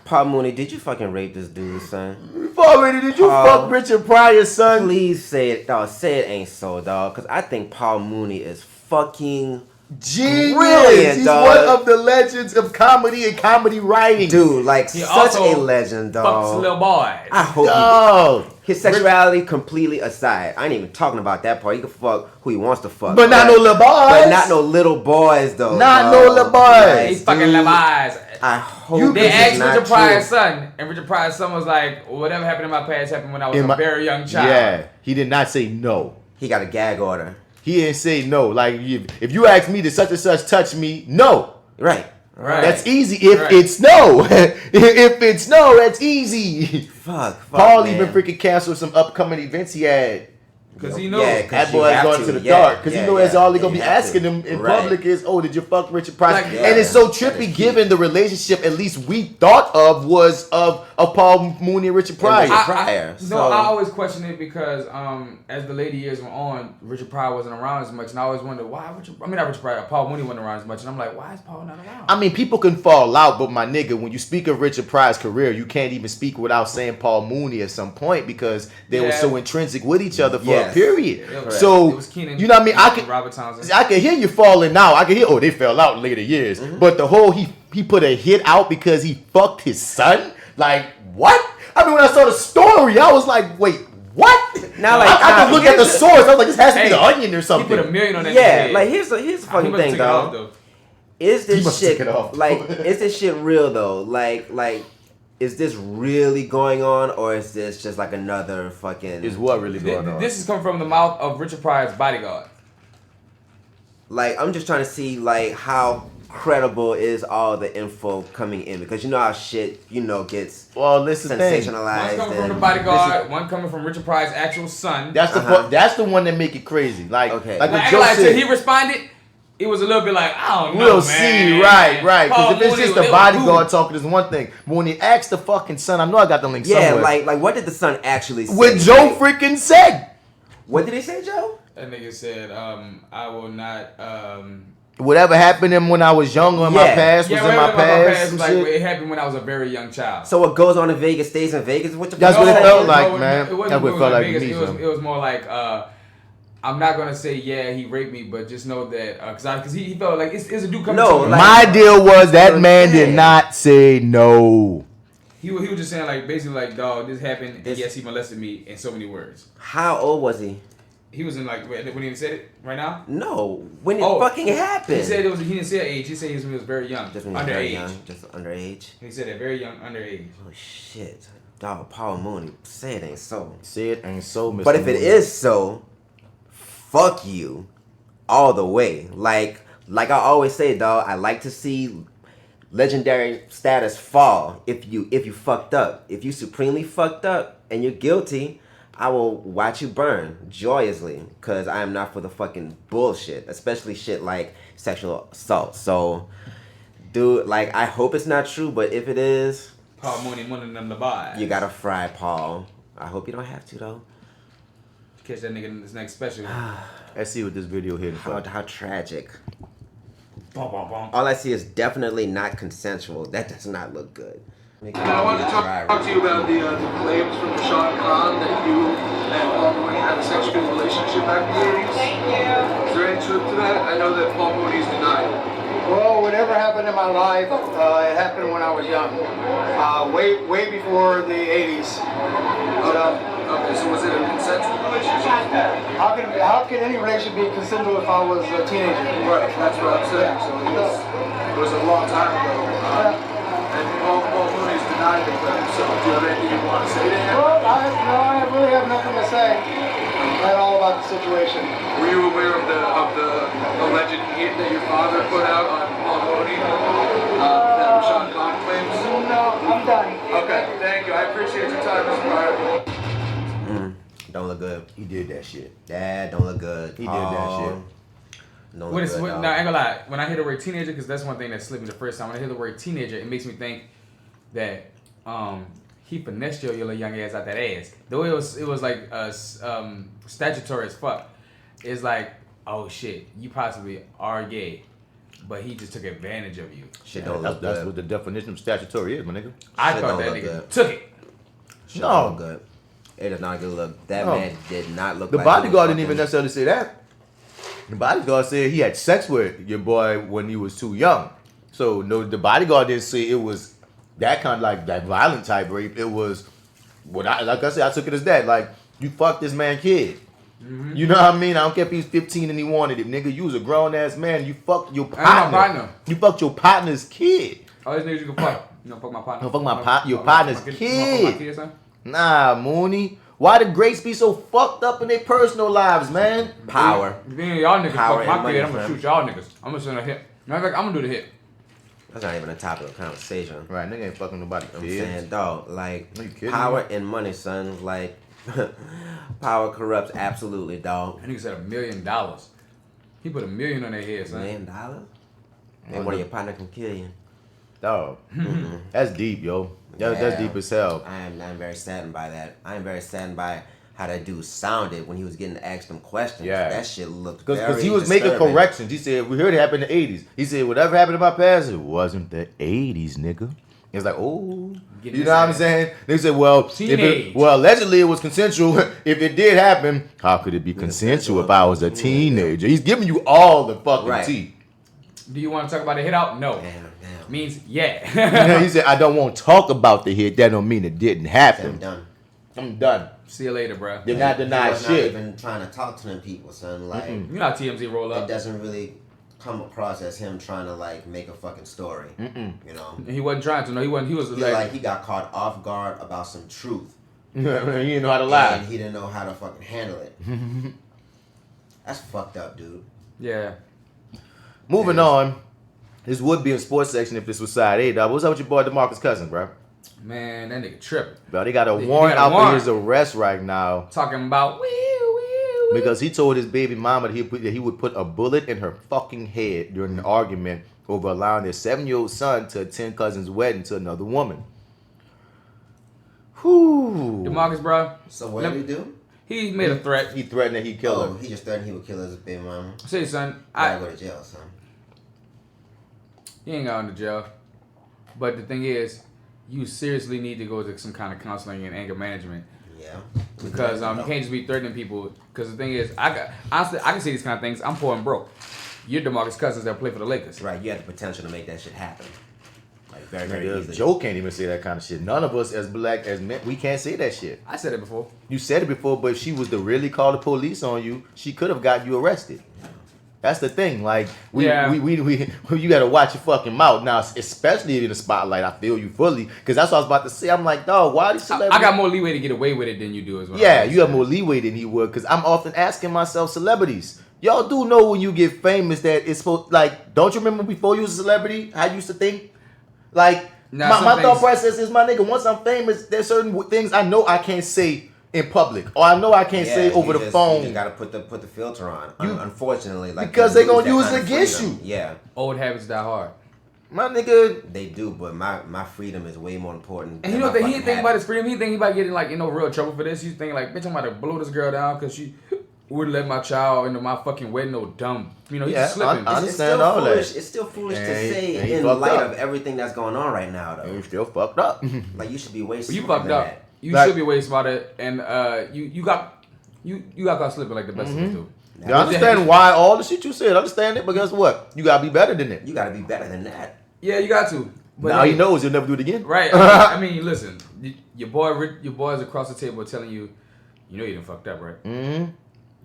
Paul Mooney, did you fucking rape this dude, son? Paul Mooney, did you fuck Richard Pryor, son? Please say it, dog. Say it ain't so, dog. Because I think Paul Mooney is fucking Genius. brilliant, He's dog. one of the legends of comedy and comedy writing. Dude, like, He such a also legend, Fucks dog. little boys. I hope Dog. his sexuality completely aside. I ain't even talking about that part. He can fuck who he wants to fuck. But not no little boys. But not no little boys, though. Not dog. no little boys. He's fucking little boys. I hope They this is asked not Richard true. Pryor's son, and Richard Pryor's son was like, whatever happened in my past happened when I was a very young child. Yeah, he did not say no. He got a gag order. He didn't say no. Like, if you ask me to such and such touch me, no. Right. Right. That's easy. If Right. it's no. If it's no, that's easy. Fuck, Paul man. even freaking canceled some upcoming events he had. Because he knows. Yeah, 'cause That you boy's have going to the yeah, dark. Because yeah, you know that's all they're going to you be have asking to. him in Right. public is, oh, did you fuck Richard Pryor? Like, and it's so trippy given the relationship at least we thought of was of Paul Mooney and Richard Pryor. Richard Pryor. No, I always question it because as the later years went on, Richard Pryor wasn't around as much, and I always wondered why not Richard Pryor, Paul Mooney wasn't around as much, and I'm like, why is Paul not around? I mean, people can fall out, but my nigga, when you speak of Richard Pryor's career, you can't even speak without saying Paul Mooney at some point because they were so intrinsic with each other for a period. Yeah, so, it was Keenan, you know what I mean? Robert Townsend. I can hear you falling out. I can hear, they fell out in later years. But the whole, he put a hit out because he fucked his son? Like, what? I mean, when I saw the story, I was like, wait, what? Now, like, I could look at the source. I was like, this has to be the Hey, Onion or something. He put $1 million on that. Yeah, head. like here's the funny He must thing, have took it off, though. Is He this must shit take it off. like is this shit real though? Like is this really going on or is this just like another fucking Is what really going on? This is coming from the mouth of Richard Pryor's bodyguard. like I'm just trying to see like how credible is all the info coming in because you know how shit gets Well, listen, sensationalized. One coming from and the bodyguard, one coming from Richard Pryor's actual son. That's the part, that's the one that make it crazy. Like, Okay. like what Like, Joe until said. he responded, it was a little bit like, I don't know, We'll man. see, right. Paul Because if it's Mooney, just they the were bodyguard cool. talking, is one thing. But when he asked the fucking son, I know I got the link yeah, somewhere. like what did the son actually say? What Joe freaking said. What did he say, Joe? That nigga said, I will not. Whatever happened to him when I was young or in my Yeah. past was in my past. some Like, shit. it happened when I was a very young child. So what goes on in Vegas stays in Vegas? What the That's fuck? what it felt like, no, man. It wasn't That's what it felt like to Vegas. me, son. It was more like, I'm not gonna say he raped me, but just know that because he felt like it's a dude coming No, to him. like- My deal was that man Yeah. did not say no. He was just saying like basically like, dog, this happened. This- And yes, he molested me in so many words. How old was he? He was in like when he said it right now. No, when it Oh, fucking happened. He said he didn't say age. He said he was very young, Just when he was very underage. young, just underage. He said that very young, underage. Oh shit, dog, Paul Mooney. Say it ain't so. Say it ain't so, Mr. But if it Mooney. is so, fuck you, all the way. Like I always say, dog. I like to see legendary status fall. If you fucked up, if you supremely fucked up and you're guilty, I will watch you burn joyously. Cause I am not for the fucking bullshit, especially shit like sexual assault. So, dude, like I hope it's not true, but if it is, Paul Mooney, one of them the boys. you gotta fry Paul. I hope you don't have to though. Catch that nigga in this next special. Let's see what this video here. How tragic. Bum, bum, bum. All I see is definitely not consensual. That does not look good. I wanted to talk to you about the claims from Shaun that you and Paul Mooney had a sexual relationship back in the 80s. Is there any truth to that? I know that Paul Mooney's denied it. Well, whatever happened in my life, it happened when I was young, way before the 80s. Okay, so was it a consensual relationship? How can any relationship be consensual if I was a teenager? Right, that's what I'm saying. So it was a long time ago. And Paul Mooney's denied the claim. So do you have anything you want to say to him? Well, I really have nothing to say at all about the situation. Were you aware of the alleged hit that your father put out on Paul Mooney? That Shaun claims? No, I'm done. Okay, thank you. I appreciate your time, Mr. Pryor. Don't look good. He did that shit. Dad, don't look good. He did that shit. Don't What look is, good, what, dog. now, I ain't gonna lie. When I hear the word teenager, because that's one thing that slipped me the first time. When I hear the word teenager, it makes me think that he finessed your little young ass out that ass. Though it was like statutory as fuck. It's like oh shit, you possibly are gay, but he just took advantage of you. Shit don't That's, look that's good. what the definition of statutory is, my nigga. I Shit thought don't that look nigga good. took it. Shit No. don't look good. It does not good look. That No. man did not look The like he was bodyguard didn't even fucking- necessarily say that. The bodyguard said he had sex with your boy when he was too young. So no, the bodyguard didn't say it was that kind of like that violent type rape. It was what like I said, I took it as that. Like you fucked this man kid. Mm-hmm. You know what I mean? I don't care if he's 15 and he wanted it, nigga. You was a grown ass man. You fucked your Ain't my partner. partner. You fucked your partner's kid. All these niggas you can fuck. You know, fuck my partner. No, fuck my your fuck partner's my kid. You wanna fuck my kid, son? Nah, Mooney. Why the greats be so fucked up in their personal lives, man? Power. Then y'all niggas Power fuck my and money, kid, I'm gonna fam. shoot y'all niggas. I'm gonna send a hit. Matter of fact, I'm gonna do the hit. That's not even a topic of conversation. Right, nigga ain't fucking nobody. I'm saying, dog, like, Are you kidding power me? and money, son. Like, power corrupts absolutely, dog. That nigga said $1 million. He put $1 million on their head, $1 son. million? And one of your partner can kill you. Dog. That's deep, yo. That's Yeah. deep as hell. I'm very saddened by that. I am very saddened by how that dude sounded when he was getting asked them questions. Yeah. That shit looked Because very he was making disturbing. corrections. He said, we heard it happen in the 80s. He said, whatever happened in my past, it wasn't the 80s, nigga. It's like, oh. Get You this know what I'm ass. saying? They said, well, Teenage. allegedly it was consensual. If it did happen, how could it be consensual if I was a teenager? He's giving you all the fucking Right. tea. Do you want to talk about the hit out? No. Damn. Means yeah. He said, I don't want to talk about the hit. That don't mean it didn't I'm happen. done. I'm done. See you later, bro. Did not He deny was shit. not even trying to talk to them people, son. Like, You know how TMZ roll it up. doesn't really come across as him trying to, like, make a fucking story. You know? He wasn't trying to. No, he wasn't. He was He, like, he got caught off guard about some truth. You didn't know how to And lie. he didn't know how to fucking handle it. That's fucked up, dude. yeah. Moving on. This would be in sports section if this was side A, dog. What's up with your boy DeMarcus Cousins, bro? Man, that nigga tripping. Bro, they got a He warrant got a out for warrant. his arrest right now Talking about because he told his baby mama that he would put a bullet in her fucking head during an argument over allowing their 7-year-old son to attend cousin's wedding to another woman. Whew. DeMarcus, bro. So what did he do? He made a threat. He threatened that he'd kill Oh, her. he just threatened he would kill his baby mama. Say, son, I gotta go to jail, son. he ain't going to jail. But the thing is, you seriously need to go to some kind of counseling and anger management. Yeah. Because you can't just be threatening people. Because the thing is, honestly, I can say these kind of things. I'm poor and broke. You're DeMarcus Cousins that play for the Lakers. Right, you have the potential to make that shit happen. Like, very, very Nigga, easily. Joe can't even say that kind of shit. None of us as black as men, we can't say that shit. I said it before. You said it before, but if she was to really call the police on you, she could have got you arrested. That's the thing. Like we you gotta watch your fucking mouth now, especially in the spotlight. I feel you fully because that's what I was about to say. I'm like, dog, why these celebrities? I got more leeway to get away with it than you do as well. Yeah, you have more leeway than he would because I'm often asking myself, celebrities, y'all do know when you get famous that it's supposed like. Don't you remember before you was a celebrity? How you used to think? Like Now, my some thought things- process is, my nigga, once I'm famous, there's certain things I know I can't say in public, or I know I can't say you over the just, phone. You just gotta put the filter on. You- Unfortunately, like because you they gonna lose use that it kind of against freedom. you. Yeah, Old habits die hard. My nigga, they do, but my freedom is way more important. And you than know my what? He fucking didn't think about habits. his freedom. He think he about getting like in no real trouble for this. He's thinking like, bitch, I'm about to blow this girl down because she wouldn't let my child into my fucking wedding. No dumb. You know, he's Yeah, just slipping. I It's understand still all that. foolish. It's still foolish And to he say in fucked light up. of everything that's going on right now, though. you still fucked up. Like you should be way you smarter fucked than up. that. You Like- should be way smarter. And you got caught slipping like the best of us do. You understand why all the shit you said? Understand it, but guess what? You gotta be better than it. You gotta be better than that. Yeah, you got to. But Now hey, he knows he'll never do it again. Right. I mean, listen. Your boys across the table are telling you, you know you done fucked up, right? Mm-hmm.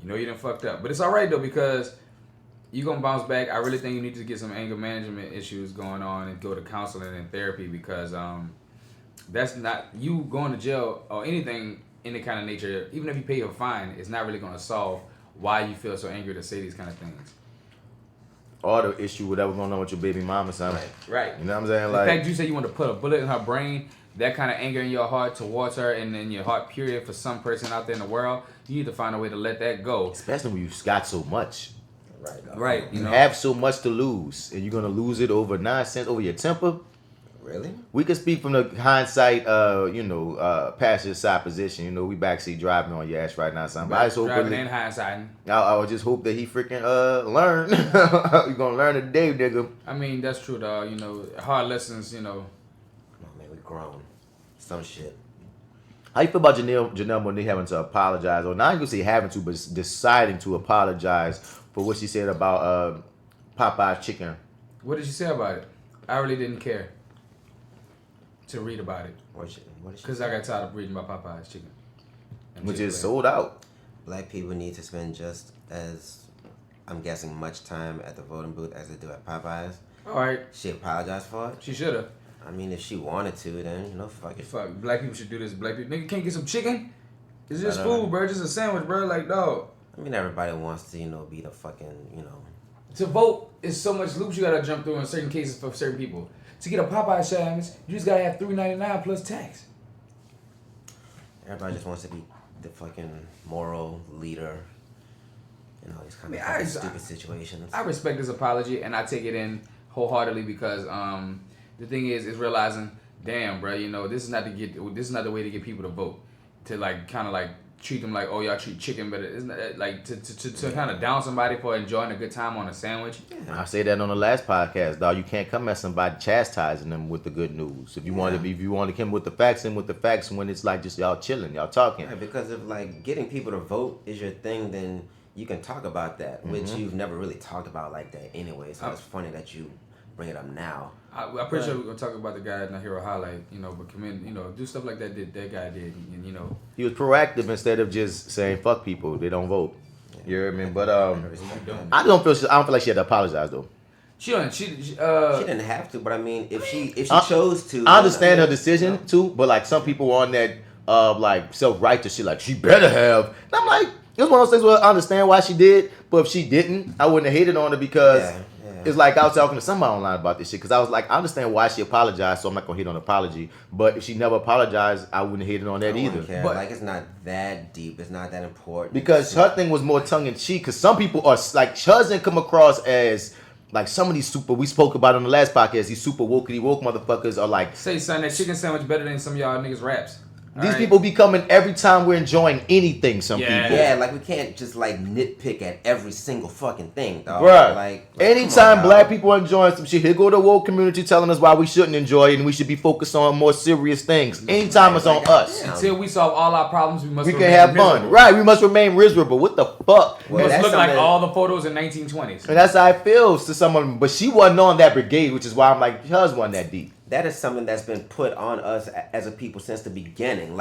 You know you done fucked up. But it's all right, though, because you're going to bounce back. I really think you need to get some anger management issues going on and go to counseling and therapy because that's not, you going to jail or anything in the kind of nature, even if you pay a fine, it's not really going to solve why you feel so angry to say these kind of things. Or the issue, whatever going on with your baby mama, son. Right. You know what I'm saying? The Like, fact you say you want to put a bullet in her brain, that kind of anger in your heart towards her and in your heart, period, for some person out there in the world, you need to find a way to let that go. especially when you got so much. Right. Right. You You know? have so much to lose, and you're gonna lose it over nonsense, over your temper. Really? We can speak from the hindsight, passenger side position. You know, we backseat driving on your ass right now, son. But I just hope driving in hindsight. I would just hope that he freaking learn. You gonna learn today, nigga. I mean, that's true, dog. You know, hard lessons. You know. Come on, man, we grown. Some shit. How you feel about Janelle Monae having to apologize, or not even say having to, but deciding to apologize for what she said about Popeye's chicken? What did she say about it? I really didn't care to read about it. What did she Because I got tired of reading about Popeye's chicken. Which is sold out. Black people need to spend just as, I'm guessing, much time at the voting booth as they do at Popeyes. All right. She apologized for it? She should have. I mean, if she wanted to, then, fuck it. Fuck, black people should do this. Black people, nigga, can't get some chicken? It's just food, bro. Just a sandwich, bro. Like, dog. I mean, everybody wants to, be the fucking, To vote is so much loops you gotta jump through in certain cases for certain people. To get a Popeye sandwich, you just gotta have $3.99 plus tax. Everybody just wants to be the fucking moral leader in all these kind of stupid situations. I respect this apology and I take it in wholeheartedly because the thing is realizing, damn, bro, this is not the way to get people to vote. To kind of treat them like, oh, y'all treat chicken better. Isn't that like to kind of down somebody for enjoying a good time on a sandwich? I say that on the last podcast, dog. You can't come at somebody chastising them with the good news. If you want to come with the facts, and with the facts when it's like just y'all chilling, y'all talking. Right, because if getting people to vote is your thing, then you can talk about that, which you've never really talked about like that anyway. So it's funny that you bring it up now. I'm pretty sure we're gonna talk about the guy in the hero highlight, but come in, do stuff like that guy did, and he was proactive instead of just saying fuck people, they don't vote. You know what I mean? But I don't feel like she had to apologize though. She didn't have to, but I mean, if she chose to, I understand her decision too. But some people on that self-righteous shit, like she better have. And I'm like, it's one of those things where I understand why she did, but if she didn't, I wouldn't have hated on her because. It's like I was talking to somebody online about this shit because I was like, I understand why she apologized, so I'm not gonna hate on the apology. But if she never apologized, I wouldn't hate it on that either. But it's not that deep. It's not that important. Because her thing was more tongue in cheek. Because some people are like, she doesn't come across as like some of these we spoke about on the last podcast. These super woke motherfuckers are like, say son, that chicken sandwich better than some of y'all niggas raps. These people be coming every time we're enjoying anything. Some people, we can't just nitpick at every single fucking thing, dog. Bruh. Anytime black people are enjoying some shit, here go the woke community telling us why we shouldn't enjoy it and we should be focused on more serious things. Anytime it's on us. Until we solve all our problems, we can have fun. Right, we must remain miserable. What the fuck? We must look like all the photos in 1920s. And that's how it feels to some of them. But she wasn't on that brigade, which is why I'm like, hers wasn't that deep. That is something that's been put on us as a people since the beginning.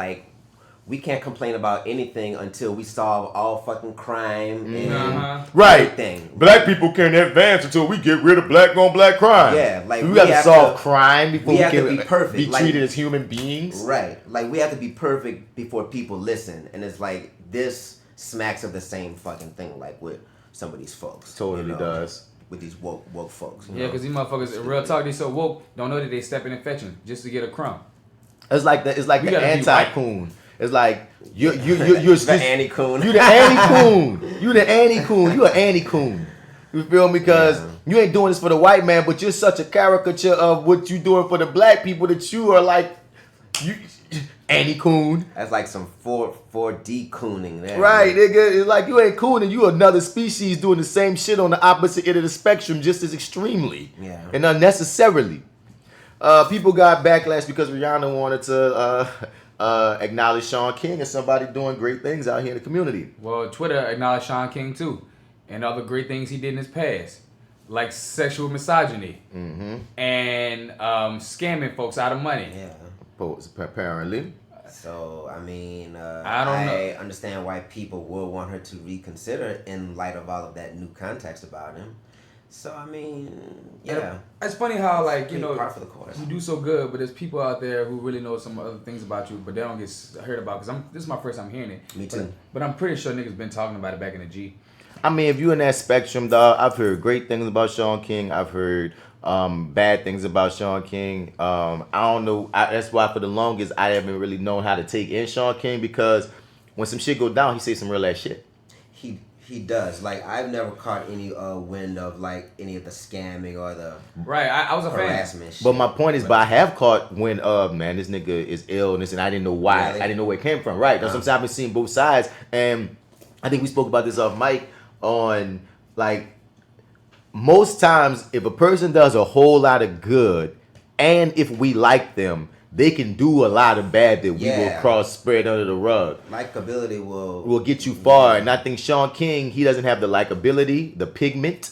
We can't complain about anything until we solve all fucking crime and everything. Black people can't advance until we get rid of black on black crime. Yeah, we got to solve crime before we can be perfect, be treated as human beings. Right. We have to be perfect before people listen. And it's this smacks of the same fucking thing with some of these folks. Totally does. With these woke folks. Yeah, because these motherfuckers, real talk, they so woke, don't know that they stepping and fetching just to get a crumb. It's like the anti-coon. It's like you're the anti-coon. You the anti-coon. You the anti-coon. You an anti-coon. You feel me? Because you ain't doing this for the white man, but you're such a caricature of what you doing for the black people that you are like you anti-coon. That's like some 4D cooning there. Right, nigga. It's like you ain't cooning. You another species doing the same shit on the opposite end of the spectrum just as extremely. Yeah. And unnecessarily. People got backlash because Rihanna wanted to acknowledge Shaun King as somebody doing great things out here in the community. Well, Twitter acknowledged Shaun King too, and other great things he did in his past, like sexual misogyny and scamming folks out of money. Yeah, apparently. So I mean, I understand why people will want her to reconsider in light of all of that new context about him. So I mean, yeah, it's funny how par for the course. You do so good, but there's people out there who really know some other things about you, but they don't get heard about. Because this is my first time hearing it. Me too. But I'm pretty sure niggas been talking about it back in the G. I mean, if you in that spectrum, dog, I've heard great things about Shaun King. I've heard bad things about Shaun King. I don't know. That's why for the longest I haven't really known how to take in Shaun King because when some shit go down, he say some real ass shit. He does. Like, I've never caught any wind of like any of the scamming or the Right, I was a fan. harassment shit. But my point is, but I have caught when man, this nigga is ill and this, and I didn't know why. Really? I didn't know where it came from. Right. That's what I'm saying. I've been seeing both sides, and I think we spoke about this off mic on like most times if a person does a whole lot of good, and if we like them, they can do a lot of bad that we will cross spread under the rug. Likability will Get you far. And I think Shaun King, he doesn't have the likability, the pigment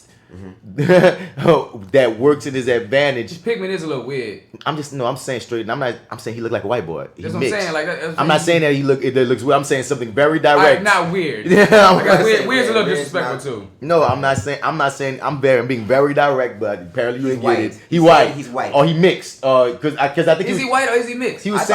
that works in his advantage. His pigment is a little weird. I'm saying straight. I'm saying he looked like a white boy. That's what I'm saying. Like that, I'm not saying that it looks weird. I'm saying something very direct. Not weird. Yeah, weird's a little disrespectful too. No, I'm not saying. I'm being very direct, but apparently you didn't get it. He's white. Oh, he mixed. Because I think is he white or is he mixed? He was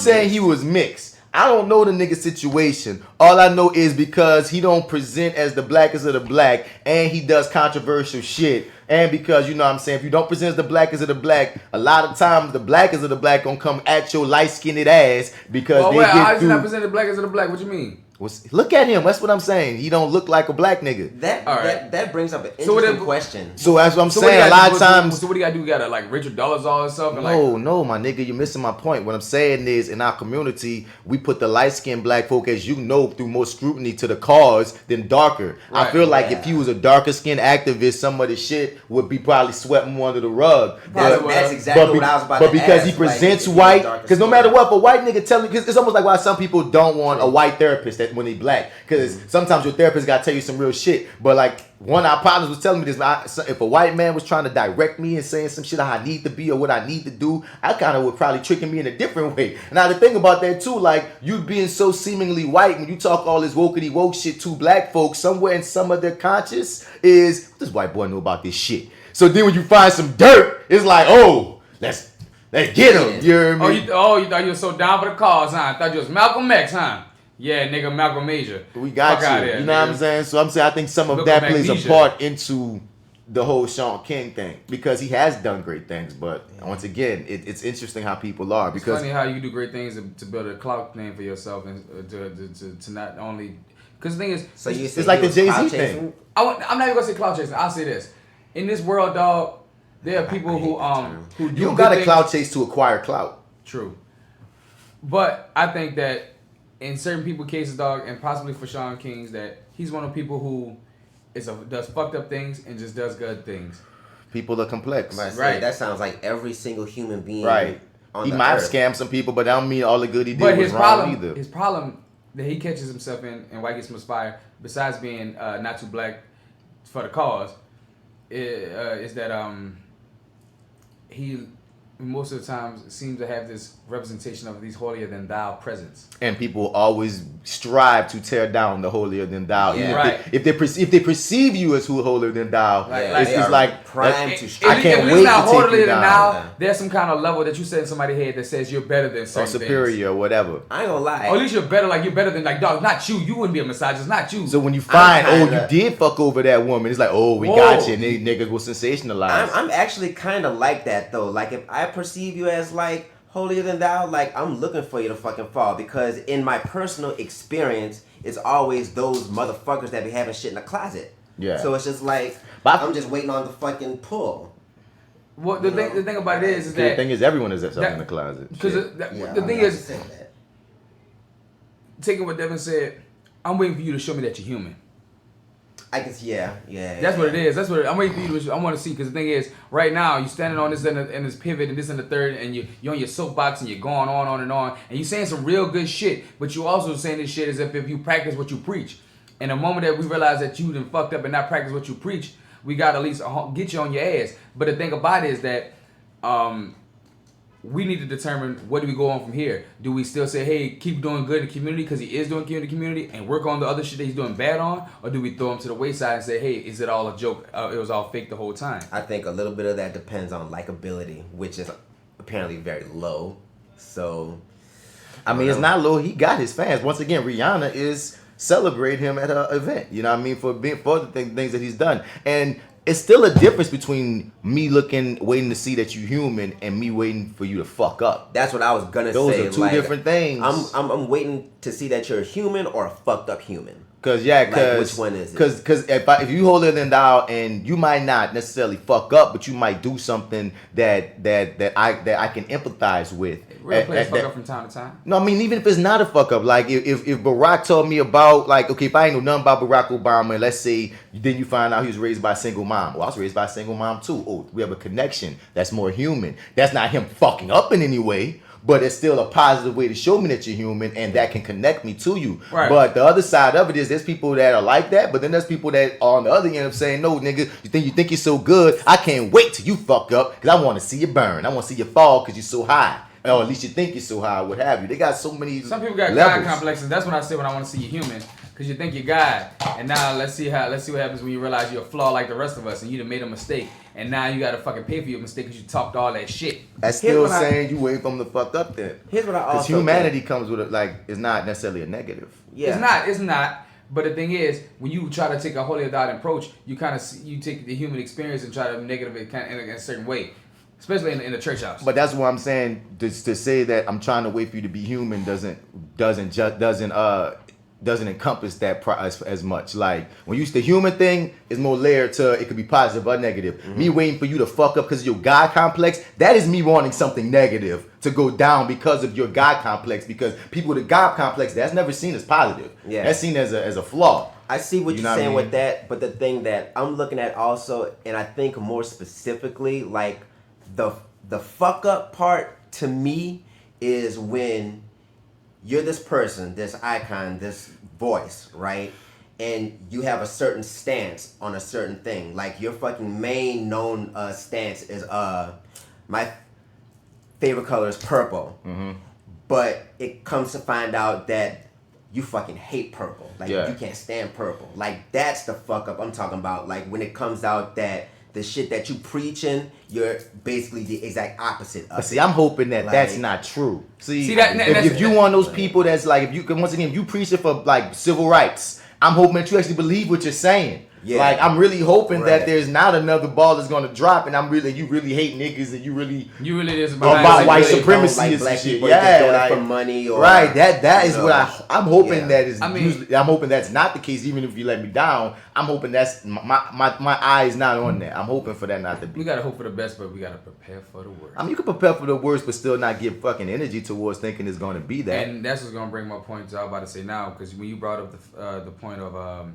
saying he was mixed. I don't know the nigga situation. All I know is because he don't present as the blackest of the black, and he does controversial shit. And because, you know what I'm saying, if you don't present as the blackest of the black, a lot of times the blackest of the black gonna come at your light-skinned ass because they how get is he not presented blackest of the black? What you mean? Look at him. That's what I'm saying. He don't look like a black nigga. That brings up an interesting question. So that's what I'm saying. A lot of times. So what do you gotta do? You gotta like Richard Dolezal or something? No, my nigga, you're missing my point. What I'm saying is, in our community, we put the light-skinned black folk, as you know, through more scrutiny to the cause than darker. Right. I feel like if he was a darker-skinned activist, some of the shit would be probably swept more under the rug. That's exactly what I was about to ask. But because he presents white, because no matter what, if a white nigga tell me, because it's almost like why some people don't want a white therapist when they black. Because sometimes your therapist got to tell you some real shit. But like one of our partners was telling me this, if a white man was trying to direct me and saying some shit how I need to be or what I need to do, I kind of would probably tricking me in a different way. Now the thing about that too, like you being so seemingly white, when you talk all this wokey woke shit to black folks, somewhere in some of their conscious is, what does white boy know about this shit? So then when you find some dirt, it's like, oh, let's get him. You hear me? You thought you were so down for the cause, huh? I thought you was Malcolm X, huh? Yeah, nigga, Malcolm Major. We got you. There, you know what I'm saying? So I'm saying I think some of that plays a part into the whole Shaun King thing because he has done great things. But once again, it's interesting how people are. It's because funny how you do great things to build a clout name for yourself and to not only. Because the thing is, so you it's like the Jay-Z thing. I'm not even gonna say clout chasing. I'll say this: in this world, dog, there are people who do. You don't got to clout chase to acquire clout. True, but I think that. In certain people's cases, dog, and possibly for Shaun King's, that he's one of the people who does fucked up things and just does good things. People are complex. Right. That sounds like every single human being. Right. He might have scammed some people, but that don't mean all the good he did was wrong either. His problem that he catches himself in and why he gets misfired, besides being not too black for the cause, is that he most of the time seems to have this representation of these holier than thou presence. And people always strive to tear down the holier than thou. Yeah, right. If they perceive you as who holier than thou, it's like primed to I can't wait to take you down. Now, there's some kind of level that you set in somebody's head that says you're better than certain or superior or whatever. I ain't gonna lie. Or at least you're better than like dog, not you. You wouldn't be a misogynist, not you. So when you find you did fuck over that woman, it's like, oh, we got you, and they niggas will sensationalize. I'm actually kind of like that though. Like if I perceive you as like holier than thou, like I'm looking for you to fucking fall, because in my personal experience, it's always those motherfuckers that be having shit in the closet. Yeah. So it's just like I'm just waiting on the fucking pull. Well, the thing about it is that the thing is everyone is something in the closet. Because the thing is, taking what Devin said, I'm waiting for you to show me that you're human. I guess, yeah. That's what it is. That's what I'm waiting for you to. I want to see, because the thing is, right now you're standing on this and this pivot and this and the third, and you're on your soapbox and you're going on and on, and you're saying some real good shit, but you also saying this shit as if you practice what you preach. And the moment that we realize that you done fucked up and not practice what you preach, we got to at least get you on your ass. But the thing about it is that we need to determine what do we go on from here. Do we still say, hey, keep doing good in the community because he is doing good in the community and work on the other shit that he's doing bad on? Or do we throw him to the wayside and say, hey, is it all a joke? It was all fake the whole time. I think a little bit of that depends on likability, which is apparently very low. So, I mean, it's not low. He got his fans. Once again, Rihanna is celebrating him at her event. You know what I mean? For the things that he's done. And it's still a difference between me waiting to see that you're human and me waiting for you to fuck up. That's what I was gonna say. Those are two different things. I'm waiting to see that you're a human or a fucked up human. Which one is it? Because if you holier than thou, and you might not necessarily fuck up, but you might do something that I can empathize with. Real players fuck up from time to time. No, I mean, even if it's not a fuck up, like if Barack told me about, like, okay, if I ain't know nothing about Barack Obama, and let's say then you find out he was raised by a single mom. Well, I was raised by a single mom too. Oh, we have a connection that's more human. That's not him fucking up in any way. But it's still a positive way to show me that you're human, and that can connect me to you. Right. But the other side of it is there's people that are like that, but then there's people that are on the other end of saying, no, nigga, you think you're so good, I can't wait till you fuck up, because I want to see you burn. I want to see you fall because you're so high. Or at least you think you're so high, what have you. They got so many Some people got levels. God complexes. That's what I say when I want to see you human. Because you think you're God. And now let's see what happens when you realize you're a flaw like the rest of us and you done made a mistake. And now you got to fucking pay for your mistake because you talked all that shit. That's still saying you wait for them to fuck up then. Here's what I also Because humanity comes with it's not necessarily a negative. Yeah. It's not. But the thing is, when you try to take a holier than thou approach, you kind of you take the human experience and try to negative it kind of in a certain way. Especially in the church house. But that's what I'm saying. To say that I'm trying to wait for you to be human doesn't encompass that as much. Like when you the human thing is more layered to it could be positive or negative. Mm-hmm. Me waiting for you to fuck up because of your God complex, that is me wanting something negative to go down because of your God complex. Because people with a God complex, that's never seen as positive. Yeah, that's seen as a flaw. I see what you're saying with that, but the thing that I'm looking at also, and I think more specifically, like the fuck up part to me is when you're this person, this icon, this voice, right? And you have a certain stance on a certain thing. Like your fucking main known stance is my favorite color is purple. Mm-hmm. But it comes to find out that you fucking hate purple. Like you can't stand purple. Like that's the fuck up I'm talking about. Like when it comes out that the shit that you preaching, you're basically the exact opposite of. But see, I'm hoping that that's not true. See that, if you want those people that's like, if you preaching for like civil rights, I'm hoping that you actually believe what you're saying. Yeah. Like I'm really hoping that there's not another ball that's gonna drop, and you really hate niggas, and you really is about white supremacy like and black shit. People Yeah, for money or that is what I'm hoping that is. usually, I'm hoping that's not the case. Even if you let me down, I'm hoping that's my eye is not on that. I'm hoping for that not to be. We gotta hope for the best, but we gotta prepare for the worst. I mean, you can prepare for the worst, but still not give fucking energy towards thinking it's gonna be that. And that's what's gonna bring my point I was about to say now, because when you brought up the point of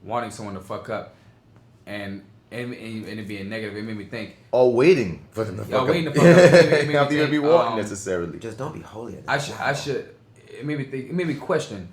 wanting someone to fuck up. And it being negative, it made me think. Or waiting for them to fuck up. Waiting to fuck up. It made not me even be wanting necessarily. Just don't be holier. I should. It made me think. It made me question.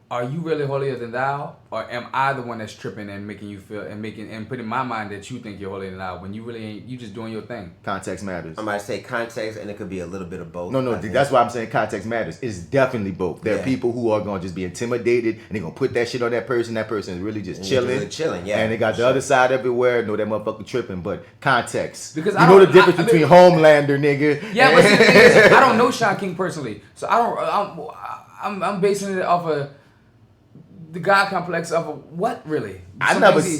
Are you really holier than thou, or am I the one that's tripping and making you feel and putting in my mind that you think you're holier than thou when you really ain't? You just doing your thing. Context matters. I'm about to say context, and it could be a little bit of both. No, that's why I'm saying context matters. It's definitely both. There are people who are gonna just be intimidated and they're gonna put that shit on that person. That person is really just chilling. Yeah. And they got the other side everywhere. No, that motherfucker tripping. But context. Because you know the difference between Homelander, nigga. Yeah, but the thing is, I don't know Shaun King personally, so I'm basing it off of. The God complex of what really?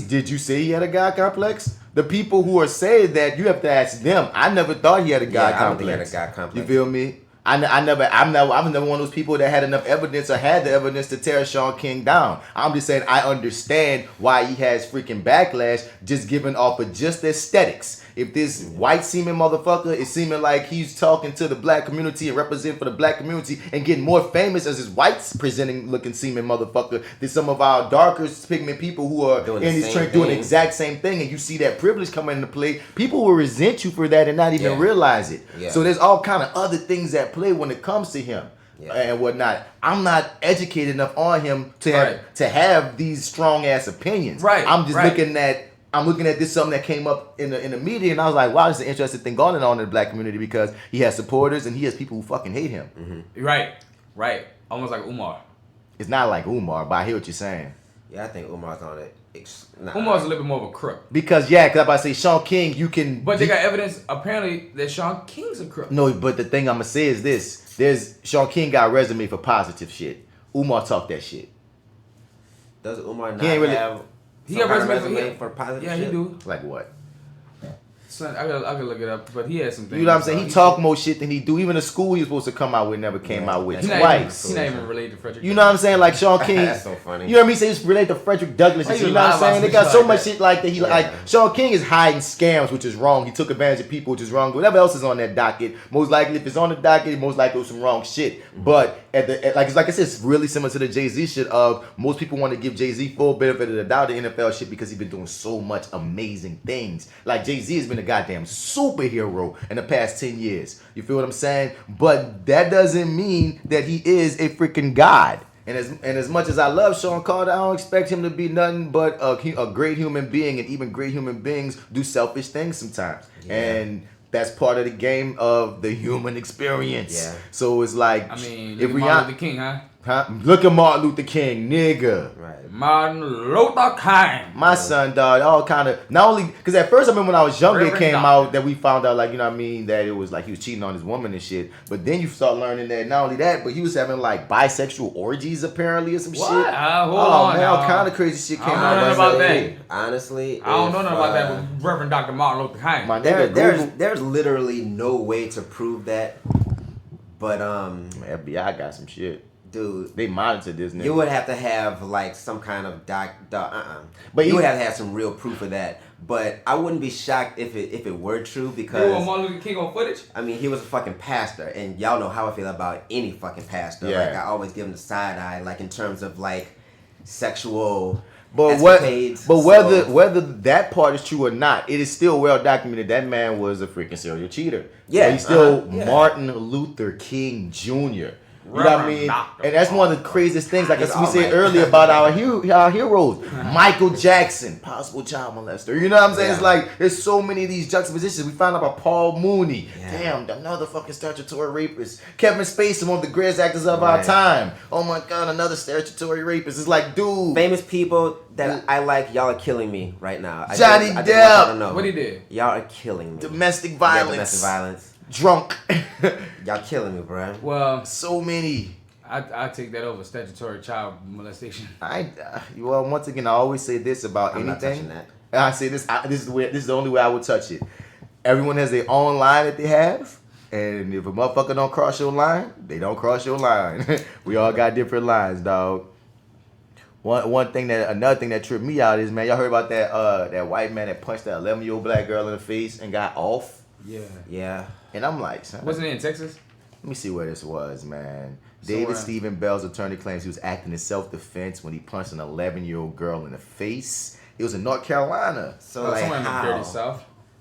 Did you say he had a God complex? The people who are saying that, you have to ask them. I never thought he had a God complex. I don't think he had a God complex. You feel me? I'm never one of those people that had enough evidence or had the evidence to tear Shaun King down. I'm just saying I understand why he has freaking backlash just given off of just aesthetics. If this white seeming motherfucker is seeming like he's talking to the black community and representing for the black community and getting more famous as his white presenting looking seeming motherfucker than some of our darker pigment people who are in these trends doing the exact same thing, and you see that privilege coming into play, people will resent you for that and not even realize it. Yeah. So there's all kind of other things at play when it comes to him. Yeah. And whatnot. I'm not educated enough on him to have these strong ass opinions. Right. I'm just looking at this something that came up in the media, and I was like, wow, this is an interesting thing going on in the black community because he has supporters and he has people who fucking hate him. Mm-hmm. Right. Almost like Umar. It's not like Umar, but I hear what you're saying. Yeah, I think Umar's on it. Umar's a little bit more of a crook. Because I'm about to say Shaun King, you can. But they got evidence apparently that Shaun King's a crook. No, but the thing I'm gonna say is this: Shaun King got a resume for positive shit. Umar talk that shit. Does Umar not have? He got resume for positive shit? Yeah, he do. Like what? Son, I gotta look it up, but he had some things. You know what I'm saying? He talk more shit than he do. Even the school he was supposed to come out with never came out with. He's Twice. not even related to Frederick. You know what I'm saying? Like Sean King. That's so funny. You know what I mean? Say he's related to Frederick Douglass. And shit, you know what I'm saying? They got so much shit like that. He like Sean King is hiding scams, which is wrong. He took advantage of people, which is wrong. Whatever else is on that docket, most likely if it's on the docket, most likely it was some wrong shit. But like I said, it's really similar to the Jay-Z shit of most people want to give Jay-Z full benefit of the doubt the NFL shit because he's been doing so much amazing things. Like Jay-Z has been a goddamn superhero in the past 10 years. You feel what I'm saying? But that doesn't mean that he is a freaking god. And as much as I love Sean Carter, I don't expect him to be nothing but a great human being. And even great human beings do selfish things sometimes. Yeah. And that's part of the game of the human experience. Yeah. So it's like, I mean, if Martin Luther King, huh? Look at Martin Luther King, nigga. Right. Martin Luther King. My son, dog, all kind of, not only, because at first I remember when I was younger, it came out that we found out, like, you know what I mean, that it was like he was cheating on his woman and shit. But then you start learning that not only that, but he was having like bisexual orgies apparently or some shit. Hold on, man, all kind of crazy shit came out. I don't know about that. Honestly, I don't know nothing about that with Reverend Dr. Martin Luther King. There's literally no way to prove that. But FBI got some shit. Dude, they monitored this nigga. You would have to have like some kind of But you would have to have some real proof of that. But I wouldn't be shocked if it were true because you want Martin Luther King on footage? I mean, he was a fucking pastor, and y'all know how I feel about any fucking pastor. Yeah. Like I always give him the side eye, like in terms of like sexual. But whether that part is true or not, it is still well documented that man was a freaking serial cheater. Yeah, but he's still Martin Luther King Jr. You know what I mean? And that's one of the craziest things, like we said earlier about our heroes. Michael Jackson, possible child molester. You know what I'm saying? It's like, there's so many of these juxtapositions. We found out about Paul Mooney. Damn, another fucking statutory rapist. Kevin Spacey, one of the greatest actors of our time. Oh my God, another statutory rapist. It's like, dude. Famous people that I like, y'all are killing me right now. Johnny Depp. What he did? Y'all are killing me. Domestic violence. Domestic violence. Drunk. Y'all killing me, bro. Well, so many. I take that over statutory child molestation. Well, once again, I always say this about anything. Not touching that. I say this. This is the only way I would touch it. Everyone has their own line that they have, and if a motherfucker don't cross your line, they don't cross your line. We all got different lines, dog. Another thing that tripped me out is, man, y'all heard about that white man that punched that 11-year-old black girl in the face and got off? Yeah. And I'm like, son, wasn't it in Texas? Let me see where this was, man. David Stephen Bell's attorney claims he was acting in self-defense when he punched an 11-year-old girl in the face. It was in North Carolina. So like how?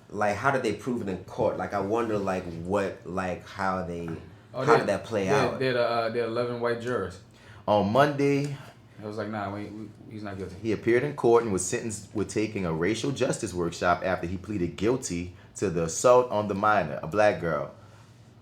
Like how did they prove it in court? Like I wonder, like what, like how they, how did that play out? They had 11 white jurors. On Monday, it was like, nah, he's not guilty. He appeared in court and was sentenced with taking a racial justice workshop after he pleaded guilty to the assault on the minor, a black girl.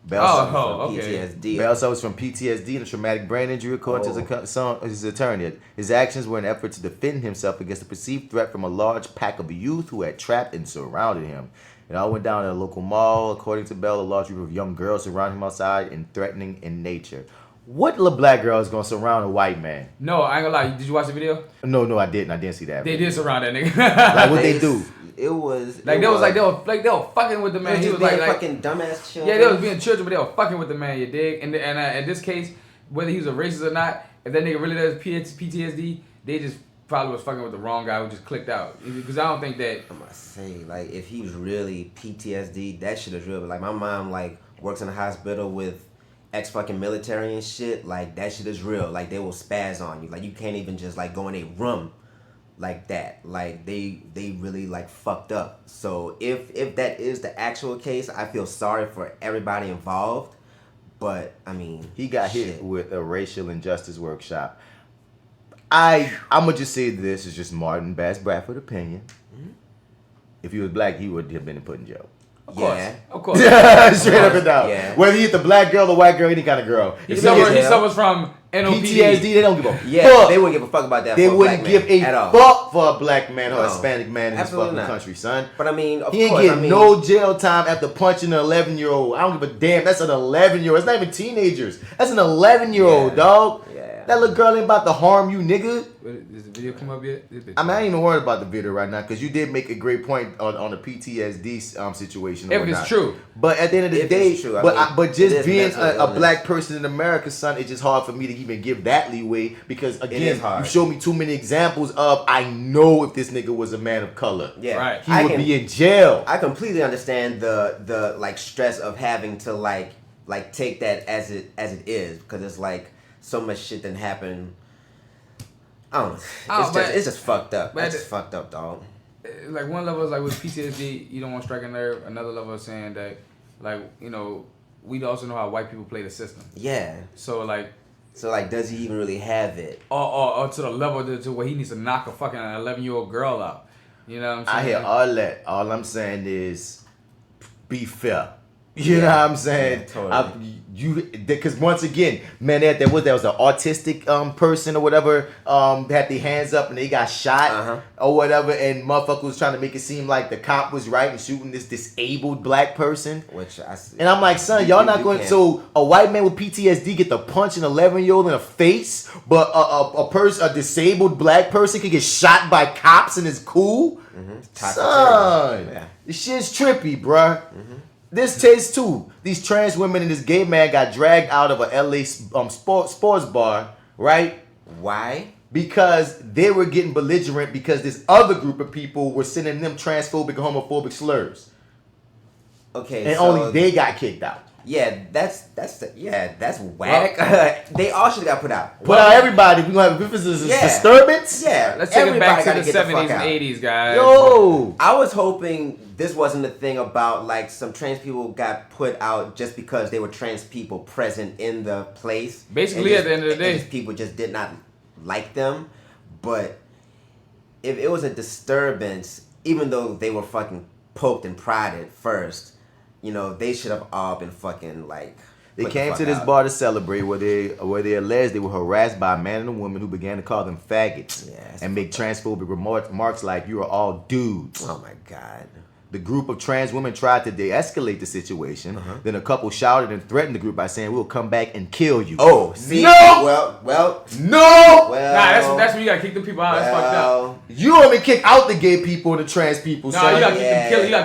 Bell PTSD. Bell suffers from PTSD and a traumatic brain injury, according to his attorney. His actions were an effort to defend himself against a perceived threat from a large pack of youth who had trapped and surrounded him. It all went down at a local mall. According to Bell, a large group of young girls surrounded him outside and threatening in nature. What little black girl is gonna surround a white man? No, I ain't gonna lie. Did you watch the video? No, I didn't. I didn't see that. They did surround that nigga. Like what they do? It was like they were fucking with the man. He was like fucking dumbass children. Yeah, they was being children, but they were fucking with the man. You dig? And in this case, whether he was a racist or not, if that nigga really does PTSD, they just probably was fucking with the wrong guy who just clicked out. Because I don't think that. I'm gonna say, like, if he was really PTSD, that shit is real. But like my mom like works in a hospital with ex-fucking military and shit. Like that shit is real. Like they will spaz on you. Like you can't even just like go in a room like that. Like they really like fucked up. So if that is the actual case, I feel sorry for everybody involved. But I mean, he got hit with a racial injustice workshop. I'm gonna just say this is just Martin Bass Bradford opinion. Mm-hmm. If he was black, he would have been put in jail. Of course. Straight up and down. Yeah. Whether he hit the black girl, the white girl, any kind of girl. He suffers from NOPD. PTSD, they don't give a fuck. They wouldn't give a fuck about that. They wouldn't give a fuck for a black man or a Hispanic man in this fucking country, son. But I mean, he ain't getting no jail time after punching an 11-year-old. I don't give a damn. That's an 11-year-old. It's not even teenagers. That's an 11-year-old, dog. Yeah. That little girl ain't about to harm you, nigga. Does the video come up yet? I mean, I ain't even worried about the video right now because you did make a great point on the PTSD situation. If it's true. But at the end of the day, true, but just being a illness. black person in America, son, it's just hard for me to even give that leeway because, again, you show me too many examples of I know if this nigga was a man of color. Yeah. Right. He would be in jail. I completely understand the like stress of having to like take that as it is because it's like so much shit that happened. I don't know. It's just fucked up. It's just fucked up, dog. Like one level is like with PTSD, you don't want to strike a nerve. Another level is saying that, like, you know, we also know how white people play the system. Yeah. So does he even really have it? Or to the level to where he needs to knock a fucking 11-year-old girl out. You know what I'm saying? I hear all that. All I'm saying is be fair. You know what I'm saying? Yeah, totally. Because once again, man, there was an autistic person or whatever had their hands up and they got shot or whatever, and motherfucker was trying to make it seem like the cop was right and shooting this disabled black person. And I'm like, son, y'all not going. So a white man with PTSD get to punch an 11-year-old in the face, but a disabled black person can get shot by cops and it's cool. Son, this shit's trippy, bruh. This tastes too. These trans women and this gay man got dragged out of a LA sports bar, right? Why? Because they were getting belligerent because this other group of people were sending them transphobic and homophobic slurs. Okay, and only they got kicked out. Yeah, that's whack. Well, they all should have got put out. Put out everybody. We gonna have if it's a disturbance. Yeah, let's take it back to the 70s and 80s, guys. Yo, I was hoping this wasn't a thing about like some trans people got put out just because they were trans people present in the place. Basically, at the end of the day, people just did not like them. But if it was a disturbance, even though they were fucking poked and prodded first. You know, they should have all been fucking like. They came to this bar to celebrate where they alleged they were harassed by a man and a woman who began to call them faggots and make transphobic remarks like you are all dudes. Oh my God. The group of trans women tried to de-escalate the situation. Then a couple shouted and threatened the group by saying, "We'll come back and kill you." Oh, see? No! Well. No! Nah, that's when you gotta kick them people out. That's fucked up. You don't even kick out the gay people and the trans people, No, son. you gotta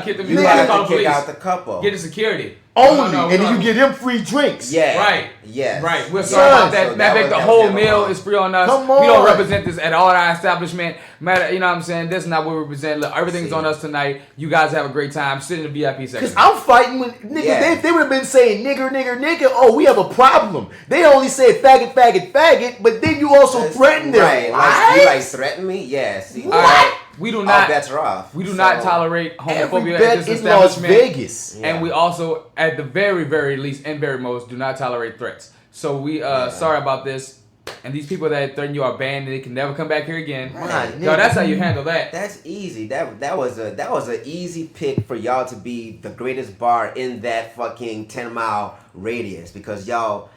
kick them. You gotta kick out the couple. Get the security. Only, and then you get them free drinks. Yeah. Right. Yes. Right. We're sorry about that. So Matter the whole meal is free on us. Come on. We don't represent this at all our establishment. Matter, you know what I'm saying? This is not what we represent. Look, everything's on us tonight. You guys have a great time. Sit in the VIP section. Because I'm fighting with niggas. Yeah. They would have been saying nigger. Oh, we have a problem. They only said faggot, but then you also threaten them. Right. Like, you like threaten me? Yeah. See. All right. We do not. All bets are off. We do not tolerate homophobia at this establishment. Las Vegas. And we also, at the very, very least and very most, do not tolerate threats. So we sorry about this. And these people that threaten you are banned and they can never come back here again. Right. Yo, that's how you handle that. That's easy. That was an easy pick for y'all to be the greatest bar in that fucking 10-mile radius because y'all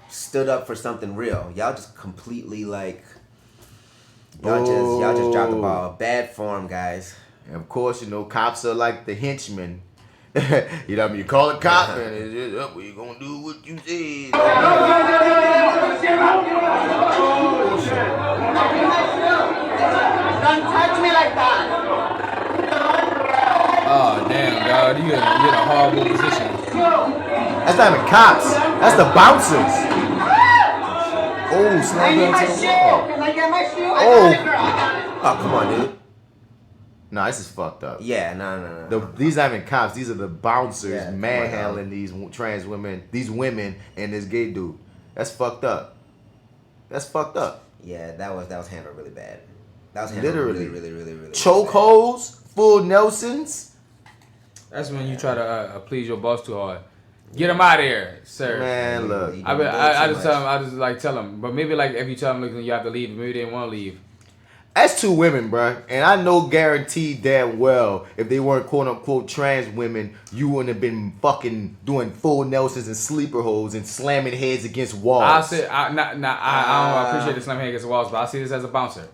stood up for something real. Y'all just completely like. Y'all just dropped the ball. Bad form, guys. And of course, you know, cops are like the henchmen. You know what I mean? You call a cop and it's just, we gonna do what you said. Don't touch me like that. Oh, damn, dog. You're in a horrible position. That's not even cops. That's the bouncers. Oh, snap. I need my shoe. Can I get my shoe? Oh, come on, dude. Nah, this is fucked up. Yeah, no. These not even cops. These are the bouncers Yeah, manhandling these trans women, these women, and this gay dude. That's fucked up. Yeah, that was handled really bad. That was handled really Chokeholds, full Nelsons. That's when you try to please your boss too hard. Get him out of here, sir. Man, look. I just tell them. But maybe like if you tell them, look, you have to leave. Maybe they didn't want to leave. That's two women, bruh. And I know guaranteed damn well if they weren't quote unquote trans women, you wouldn't have been fucking doing full Nelsons and sleeper holes and slamming heads against walls. I don't appreciate the slamming head against the walls, but I see this as a bouncer.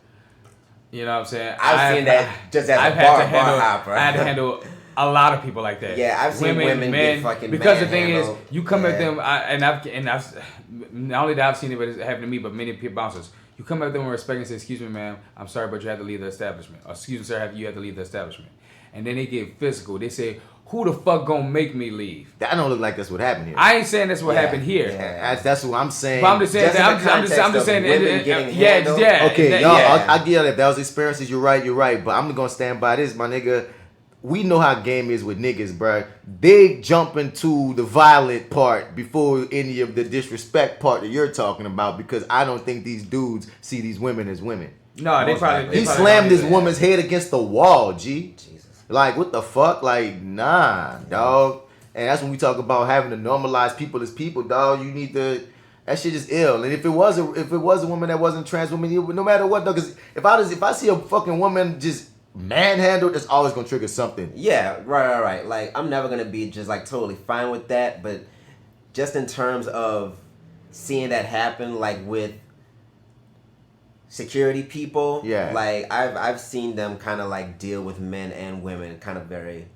You know what I'm saying? I've seen that just as a bar hopper. I had to handle a lot of people like that. Yeah, I've seen women get fucking because the thing is, manhandled. you come at Yeah. them, I've not only that I've seen it, but it's happened to me, but many people bouncers. You come at them with respect and say, "Excuse me, ma'am, I'm sorry, but you have to leave the establishment." Or, "Excuse me, sir, you have to leave the establishment." And then they get physical. They say, "Who the fuck gonna make me leave?" That don't look like that's what happened here. I ain't saying that's what Yeah, happened here. yeah. That's what I'm saying. But I'm just saying Just that. in the I'm just context saying. of women getting Yeah, handled. yeah. Okay, that- y'all, yeah. I get it. If that was experiences, you're right. But I'm gonna stand by this, my nigga. We know how game is with niggas, bruh. They jump into the violent part before any of the disrespect part that you're talking about, because I don't think these dudes see these women as women. No, they probably. He slammed this woman's head against the wall, G. Jesus. Like, what the fuck? Like, nah, dog. And that's when we talk about having to normalize people as people, dog. You need to. That shit is ill. And if it was a woman that wasn't trans woman, no matter what, though, because if I see a fucking woman just manhandled, it's always gonna trigger something. Yeah, right. Like, I'm never gonna be just like totally fine with that, but just in terms of seeing that happen, like with security people, Yeah. like I've seen them kind of like deal with men and women kind of very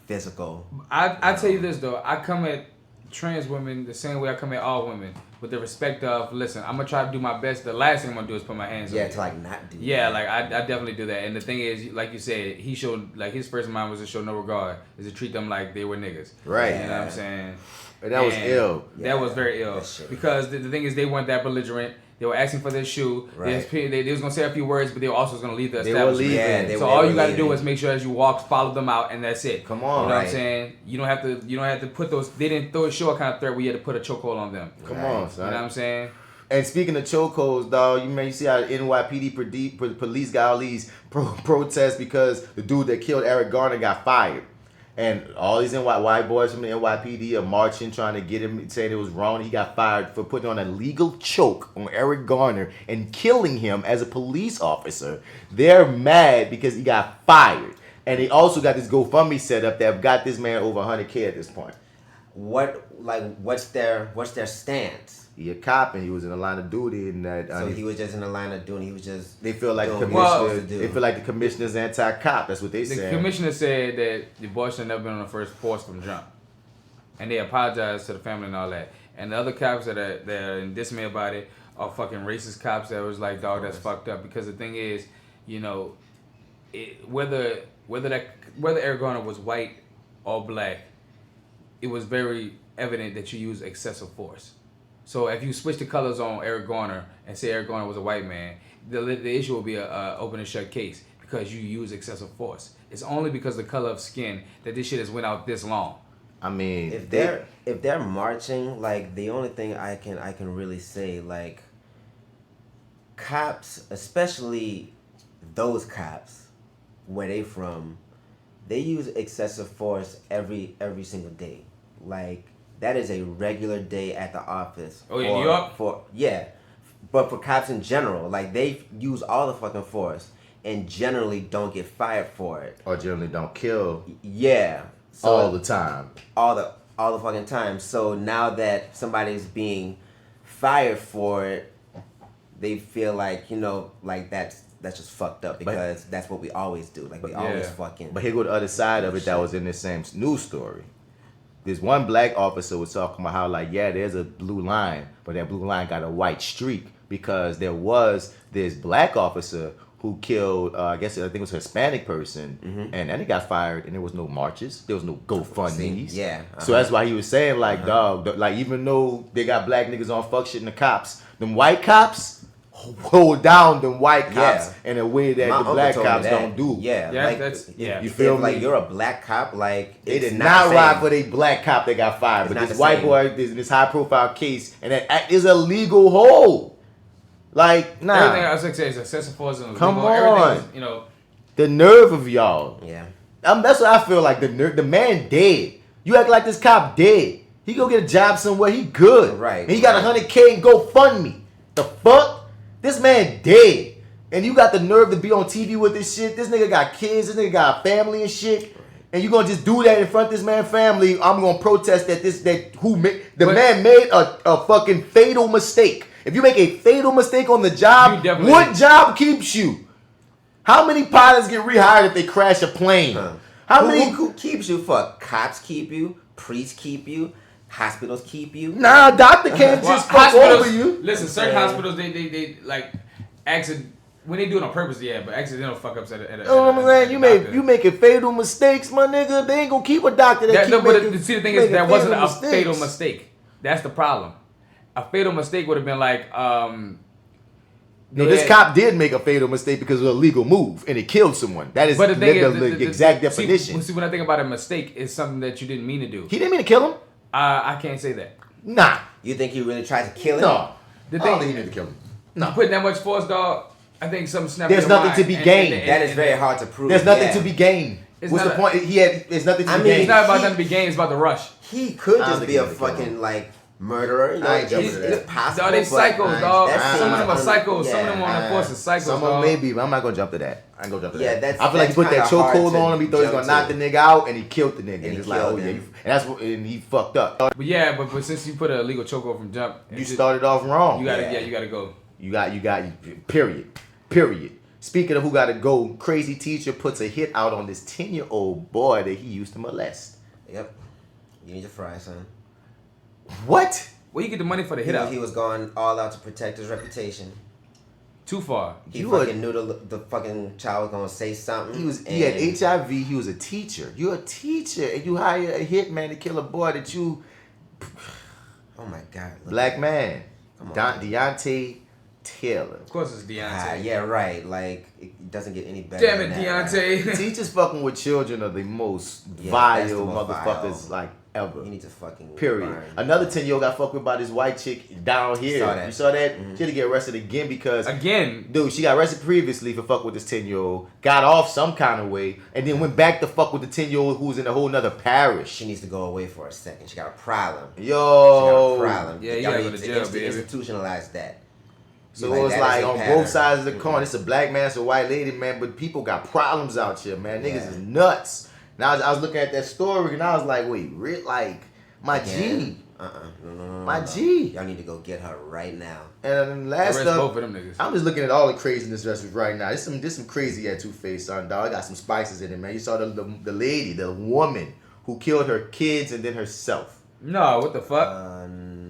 physical. I tell you this though, I come at trans women the same way I come at all women, with the respect of, listen, I'm gonna try to do my best. The last thing I'm gonna do is put my hands on Yeah, you. to like not do. Yeah, that. like I definitely do that. And the thing is, like you said, he showed, like, his first mind was to show no regard, is to treat them like they were niggas. Right. You know what I'm saying? And that was ill. That was very ill. that shit. Because the thing is, they weren't that belligerent. They were asking for their shoe. Right. They was gonna say a few words, but they were also gonna leave the They were establishment. leaving. Yeah, they So were all you got to leaving. do is make sure as you walk, follow them out, and that's it. Come on. You know what I'm Right. saying? You don't have to put those. They didn't throw a show kind of threat where you had to put a chokehold on them. Come Right. on, You son. know what I'm saying? And speaking of chokeholds, dog, you see how NYPD police got all these protests because the dude that killed Eric Garner got fired. And all these white boys from the NYPD are marching, trying to get him, saying it was wrong. He got fired for putting on a legal choke on Eric Garner and killing him as a police officer. They're mad because he got fired. And they also got this GoFundMe set up that got this man over 100K at this point. What's their stance? He a cop and he was in the line of duty, and that So he was just in the line of doing. He was just. they feel like the doing what he was commissioner. supposed to do. They feel like the commissioner's anti-cop. That's what they The say. commissioner said that the boy should have never been on the first force from jump, and they apologized to the family and all that. And the other cops that are in dismay about it are fucking racist cops that was like, dog, that's fucked up. Because the thing is, you know, whether Eric Garner was white or black, it was very evident that you used excessive force. So if you switch the colors on Eric Garner and say Eric Garner was a white man, the issue will be a open and shut case because you use excessive force. It's only because of the color of skin that this shit has went out this long. I mean, If they're marching, like the only thing I can really say, like cops, especially those cops, where they from, they use excessive force every single day. Like that is a regular day at the office. Oh, in New York? But for cops in general, like they use all the fucking force and generally don't get fired for it. or generally don't kill Yeah. So all the time. all the fucking time. So now that somebody's being fired for it, they feel like, you know, like that's just fucked up because that's what we always do. Like we always fucking. But here go the other side of it that was in this same news story. This one black officer was talking about how, like, yeah, there's a blue line, but that blue line got a white streak because there was this black officer who killed, I think it was a Hispanic person, and then he got fired, and there was no marches, there was no GoFundMes. Yeah. So that's why he was saying, like, dog, like, even though they got black niggas on fuck shit in the cops, them white cops hold down them white cops in a way that My the uncle black told me cops that. don't do. Yeah, Yeah, like that's- yeah. You feel me? Like you're a black cop, like They it's did not ride the for same. the black cop that got fired, It's but not this the white same. boy is in this high profile case, and that is a legal hold. Like, nah. Everything I was like, say is excessive force and Come legal. on. Everything is, you know. The nerve of y'all. Yeah. That's what I feel like. The man dead. You act like this cop dead. He go get a job somewhere. He good. Right, And he got right. 100K and GoFundMe. The fuck? This man dead. And you got the nerve to be on TV with this shit. This nigga got kids. This nigga got a family and shit. And you gonna just do that in front of this man's family? I'm gonna protest that man made a fucking fatal mistake. If you make a fatal mistake on the job, what job keeps you? How many pilots get rehired if they crash a plane? How many? Who keeps you? Fuck. Cops keep you. Priests keep you. Hospitals keep you. Nah, doctor can't just fuck over you. Listen, certain hospitals they like accident when they do it on purpose, yeah, but accidental fuck ups at a You know what I'm saying? You making fatal mistakes, my nigga. They ain't gonna keep a doctor that keep making. See, the thing is, that wasn't a mistakes. fatal mistake. That's the problem. A fatal mistake would have been like, No, this cop did make a fatal mistake because of a legal move, and it killed someone. That is but the thing is, the exact definition. See, when I think about a mistake, it's something that you didn't mean to do. He didn't mean to kill him. I can't say that. Nah. You think he really tried to kill him? No. The I thing, don't think he meant to kill him. No. You putting that much force, dog. I think something snapped. There's in your nothing to mind, be gained. That is very hard to prove. There's nothing to be gained. What's the point? There's nothing to be gained. It's not about nothing to be gained. It's about the rush. He could just be a fucking like murderer. You know, it's possible. Dog, they psychos, dog. Some of them are psychos. Yeah, Some of them want to force a psycho. Some of them maybe, but I'm not gonna jump to that. I ain't gonna jump to that. that's. I feel like he put that chokehold on him. He thought he was gonna knock the nigga out, and he killed the nigga. And it's like, oh yeah, and he fucked up. But yeah, but since you put a legal chokehold from jump, you started off wrong. You gotta go. You got. Period. Speaking of who gotta go, crazy teacher puts a hit out on this 10-year-old boy that he used to molest. Yep. You need to fry, son. What? Where you get the money for the hit out? He was going all out to protect his reputation. Too far. He fucking knew the fucking child was gonna say something. He had HIV. He was a teacher. You're a teacher, and you hire a hitman to kill a boy that you. Oh my God. Black man. Deontay Taylor. Of course it's Deontay. Yeah, right. Like, it doesn't get any better. Damn it, Deontay. Right? Teachers fucking with children are the most vile motherfuckers like ever. You need to fucking period. burn. Another 10-year-old got fucked with by this white chick down here. You saw that? Mm-hmm. She had to get arrested again because dude, she got arrested previously for fucking with this 10-year-old, got off some kind of way, and then went back to fuck with the 10-year-old who was in a whole nother parish. She needs to go away for a second. She got a problem. Yo. She got a problem. Yeah, you gotta go to jail, baby. Institutionalize that. So it was like on both sides of the coin. It's a black man, it's a white lady, man. But people got problems out here, man. Niggas is nuts. Now I was looking at that story and I was like, wait, like my G. No. My G. Y'all need to go get her right now. And then last up, both of them niggas. I'm just looking at all the craziness right now. There's some crazy at TooFee's, son, dog. I got some spices in it, man. You saw the lady, the woman who killed her kids and then herself. No, what the fuck?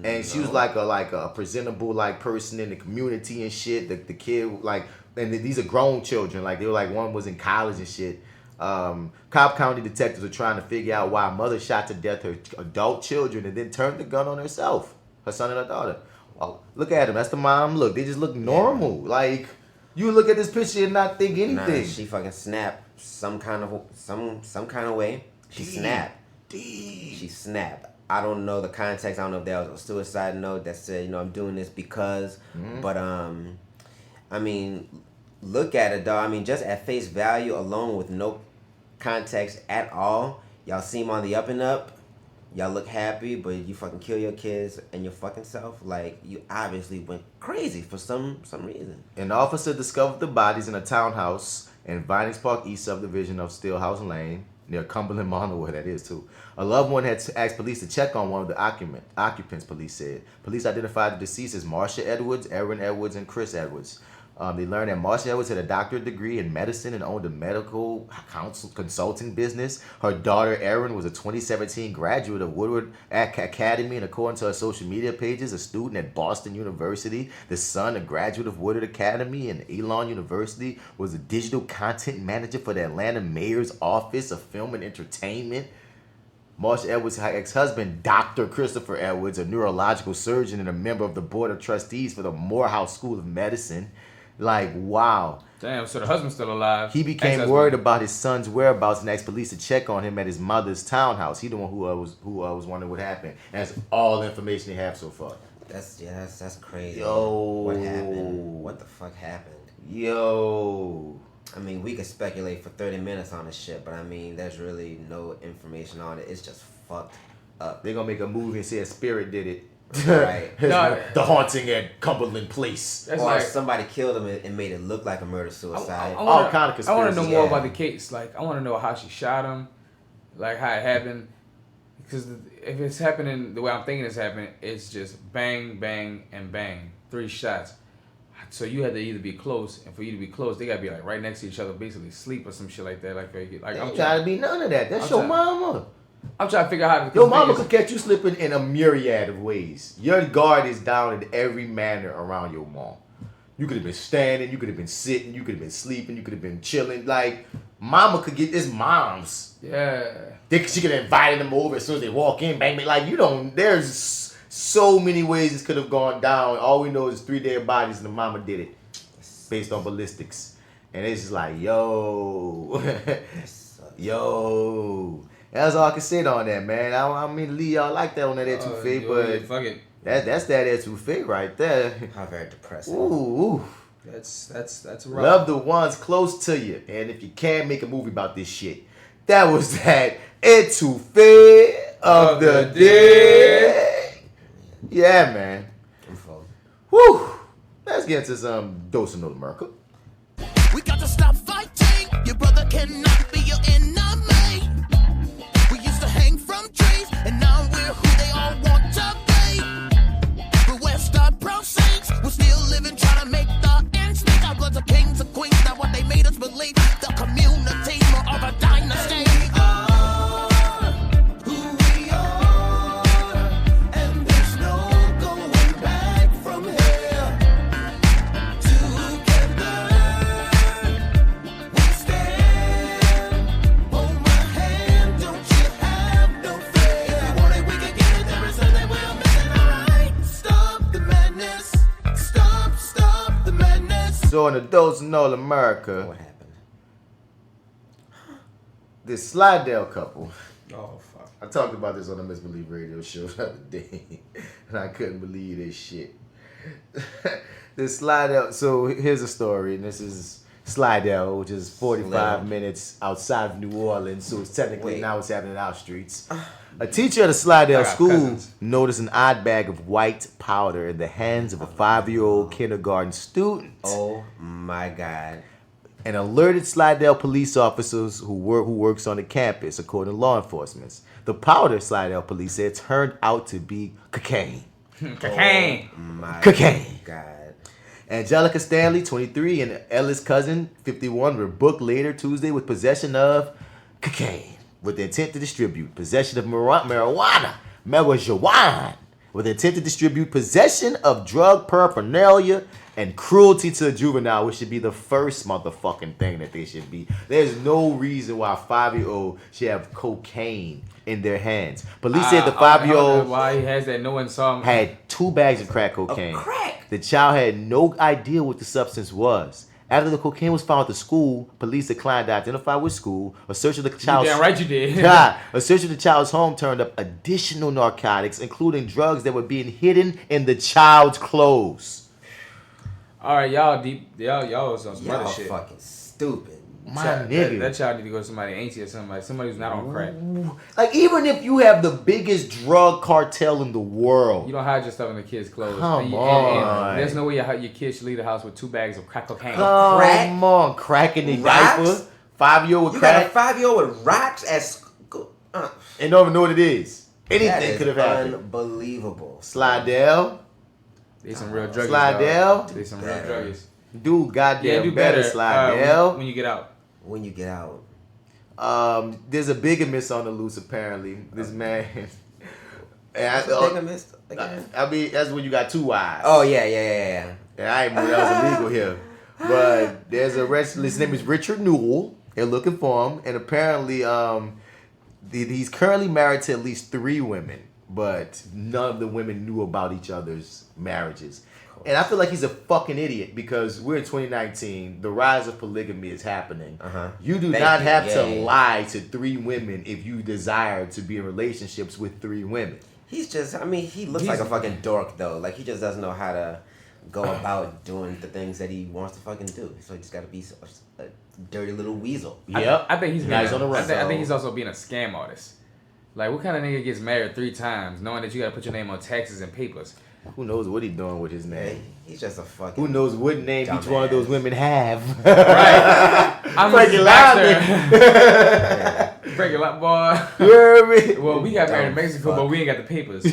And she was like a presentable like person in the community and shit. The kid like, and these are grown children. Like they were like one was in college and shit. Cobb County detectives are trying to figure out why a mother shot to death her adult children and then turned the gun on herself, her son and her daughter. Oh, look at them. That's the mom. Look, they just look normal. Like you look at this picture and not think anything. Nah, she fucking snapped some kind of way. She snapped. She snapped. I don't know the context. I don't know if that was a suicide note that said, I'm doing this because. But I mean, look at it, dog. I mean, just at face value alone, with no context at all, y'all seem on the up and up. Y'all look happy, but you fucking kill your kids and your fucking self. Like, you obviously went crazy for some reason. An officer discovered the bodies in a townhouse in Vinings Park East subdivision of Stillhouse Lane, near Cumberland Mall, where that is too. A loved one had asked police to check on one of the occupants, police said. Police identified the deceased as Marsha Edwards, Aaron Edwards, and Chris Edwards. They learned that Marsha Edwards had a doctorate degree in medicine and owned a medical consulting business. Her daughter, Erin, was a 2017 graduate of Woodward Academy, and according to her social media pages, a student at Boston University. The son, a graduate of Woodward Academy and Elon University, was a digital content manager for the Atlanta Mayor's Office of Film and Entertainment. Marsha Edwards' ex-husband, Dr. Christopher Edwards, a neurological surgeon and a member of the board of trustees for the Morehouse School of Medicine. Like, wow. Damn, so the husband's still alive. He became worried about his son's whereabouts and asked police to check on him at his mother's townhouse. He the one who was wondering what happened. And that's all the information they have so far. That's crazy. Yo. What happened? What the fuck happened? Yo. I mean, we could speculate for 30 minutes on this shit, but I mean, there's really no information on it. It's just fucked up. They're gonna make a movie and say a spirit did it. Right. The haunting at Cumberland Place. Or like, somebody killed him and made it look like a murder-suicide. All kind of conspiracy. I want to know more about the case. Like, I want to know how she shot him, like how it happened. Because if it's happening the way I'm thinking it's happening, it's just bang, bang, and bang. 3 shots. So you had to either be close, and for you to be close, they gotta be like right next to each other, basically sleep or some shit like that. Like I'm trying to be none of that. That's your mama. I'm trying to figure out how to. Your mama could catch you slipping in a myriad of ways. Your guard is down in every manner around your mom. You could have been standing, you could have been sitting, you could have been sleeping, you could have been chilling. Like, mama could get this moms. Yeah. She could have invited them over as soon as they walk in, bang, bang. Like, you don't, there's so many ways this could have gone down. All we know is 3 dead bodies and the mama did it based on ballistics. And it's just like, yo. Yo. That's all I can say on that, man. I mean, Lee, y'all like that on that ETOUFEE, but fuck it. That's that ETOUFEE right there. How very depressing. Ooh. That's rough. Love the ones close to you. And if you can, make a movie about this shit. That was that ETOUFEE of the day. Yeah, man. Woo. Let's get into some dose of NOLA'Murica. We got to stop fighting. Your brother cannot be your enemy. We used to hang from trees, and now we're who they all want to be. But we're star proceeds. We're still living, trying to make the ends meet. Our bloods are kings and queens. That's what they made us believe. The community, more of a dynasty. So in the dose of NOLA'Murica, What happened? this Slidell couple. Oh fuck. I talked about this on the Misbelieve radio show the other day, and I couldn't believe this shit. This Slidell. So here's a story, and this is Slidell, which is 45 minutes outside of New Orleans. So it's technically now it's happening in our streets. A teacher at a Slidell school noticed an odd bag of white powder in the hands of a 5-year-old kindergarten student. Oh my God. And alerted Slidell police officers who works on the campus, according to law enforcement. The powder, Slidell police said, turned out to be cocaine. Cocaine. Oh my Cocaine. God. Angelica Stanley, 23, and Ellis Cousin, 51, were booked later Tuesday with possession of cocaine with the intent to distribute, possession of marijuana, with the intent to distribute, possession of drug paraphernalia, and cruelty to a juvenile, which should be the first motherfucking thing that they should be. There's no reason why a 5-year-old should have cocaine in their hands. Police said the 5-year-old why he has that no one saw him. had 2 bags of crack cocaine. Crack. The child had no idea what the substance was. After the cocaine was found at the school, police declined to identify which school. A search of the child's Damn right you did. A search of the child's home turned up additional narcotics, including drugs that were being hidden in the child's clothes. All right, y'all was on some other Y'all shit. fucking stupid. My That nigga. child need to go to somebody auntie or somebody who's not on crack. Like, even if you have the biggest drug cartel in the world, You don't hide your stuff in the kids' clothes. Come And on. there's no way your kid should leave the house with 2 bags of crack cocaine. come on, crack in the Rocks? diaper, 5-year-old with You crack, got a 5-year-old with rocks at school. and don't even know what it is. That Anything is could have happened. unbelievable. Slidell, They some real druggies. Slidell? dog. They some real druggies. do goddamn Yeah, do better, better Slidell. when you get out. When you get out. There's a bigamist on the loose apparently. This man. And Bigamist again? I mean, that's when you got 2 wives. Oh, yeah. And I didn't know that was illegal here. But there's a his name is Richard Newell. They're looking for him. And apparently he's currently married to at least 3 women. But none of the women knew about each other's marriages. And I feel like he's a fucking idiot because we're in 2019. The rise of polygamy is happening. You do not have to lie to 3 women if you desire to be in relationships with 3 women. He's just, he looks like a fucking dork, though. Like, he just doesn't know how to go about doing the things that he wants to fucking do. So he just got to be a dirty little weasel. Yep. I think he's Nice being on the run. I think he's also being a scam artist. Like, what kind of nigga gets married 3 times knowing that you got to put your name on taxes and papers? Who knows what he's doing with his name? He's just a fucking... Who knows what name each one of those women have? Right. I'm Break it Baxter. Break it loud, boy. You heard me? Well, we got married in Mexico, but we ain't got the papers.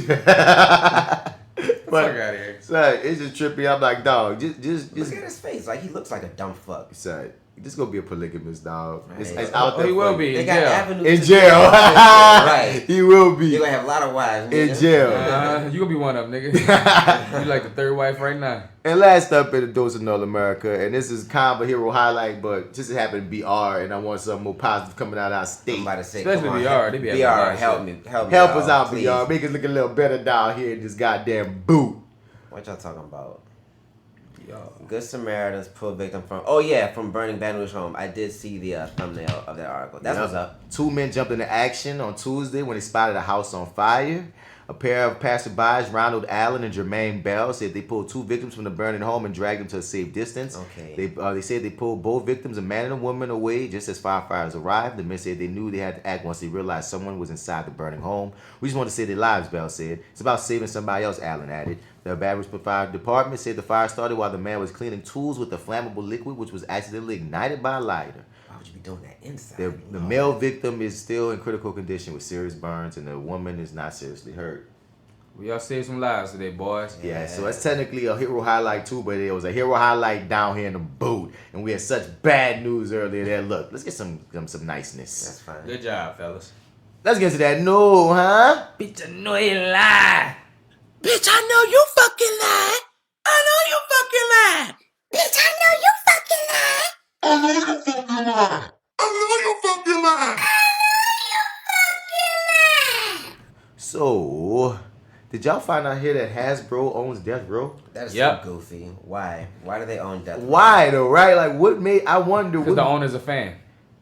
But fuck out of here. son, it's just trippy. I'm like, dog, just Look at his face. Like, he looks like a dumb fuck. son, just gonna be a polygamist, dog. It's Right. out there. He will for be. you. They In got jail. avenues In to jail. Right. He will be. You're gonna have a lot of wives. In nigga. jail. You gonna be one of them, nigga. You like the third wife right now. And last up in the dose of NOLA'Murica, and this is kind of a hero highlight, but just it happened to be R, and I want something more positive coming out of our state. Somebody say, Especially come on, BR, they be having a lot BR, of help shit. me. Help Help us y'all, out, please. y'all. Make us look a little better down here in this goddamn boot. What y'all talking about? Good Samaritans pull victim from burning Baton Rouge home. I did see the thumbnail of that article. That's what's up. 2 men jumped into action on Tuesday when they spotted a house on fire. A pair of passerbys, Ronald Allen and Jermaine Bell, said they pulled 2 victims from the burning home and dragged them to a safe distance. Okay. They said they pulled both victims, a man and a woman, away just as firefighters arrived. The men said they knew they had to act once they realized someone was inside the burning home. We just want to save their lives, Bell said. It's about saving somebody else, Allen added. The Baton Rouge Fire Department said the fire started while the man was cleaning tools with a flammable liquid, which was accidentally ignited by a lighter. Why would you be doing that inside? The male victim is still in critical condition with serious burns, and the woman is not seriously hurt. We all saved some lives today, boys. Yeah, so that's technically a hero highlight too, but it was a hero highlight down here in the boot, and we had such bad news earlier there. Look, let's get some niceness. That's fine. Good job, fellas. Let's get to that NOOO, huh? Bitch, I know you lie. Bitch, I know you fucking lie. I know you fucking lie. Bitch, I know you fucking lie. I know you fucking lie. I know you fucking lie. So, did y'all find out here that Hasbro owns Deathrow? That is Yep. so goofy. Why? Why do they own Deathrow? Why though, right? Like, what made, I wonder. Because What, the owner's a fan.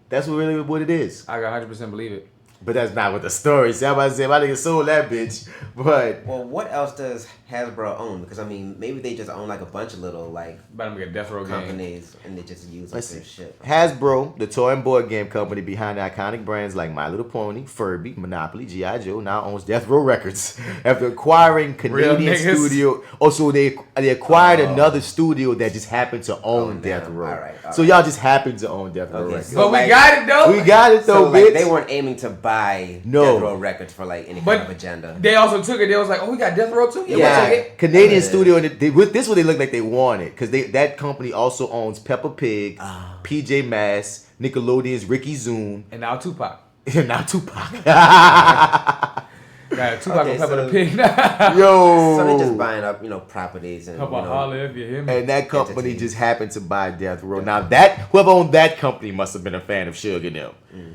that's really what it is. I got 100% believe it. But that's not what the story said. I'm about to say, my nigga sold that bitch. But Well, what else does Hasbro own? Because I mean, maybe they just own like a bunch of little like About to make a Deathrow game. companies, and they just use them Let's for their see. shit. Hasbro, the toy and board game company behind the iconic brands like My Little Pony, Furby, Monopoly, G.I. Joe, now owns Deathrow Records after acquiring Canadian niggas. studio. Oh, so they acquired another studio that just happened to own Own them. Deathrow. All right, all So right. y'all just happened to own Deathrow Okay, Records. so- But we like- got it, though. We got it though, So like bitch. they weren't aiming to buy No. Deathrow Records for like any kind of But agenda. they also took it. They was like, oh, we got Deathrow too? Yeah, Yeah. we'll take it. Canadian Yeah. studio, and with this, what they look like they wanted, because that company also owns Peppa Pig, PJ Masks, Nickelodeon's Ricky Zoom, And now Tupac. and now Tupac. Got Tupac Okay, and Peppa so- the Pig now. Yo, So they just buying up, properties and How about holler if you hear me? and that company entities. just happened to buy Deathrow. Now whoever owned that company must have been a fan of Suge and them,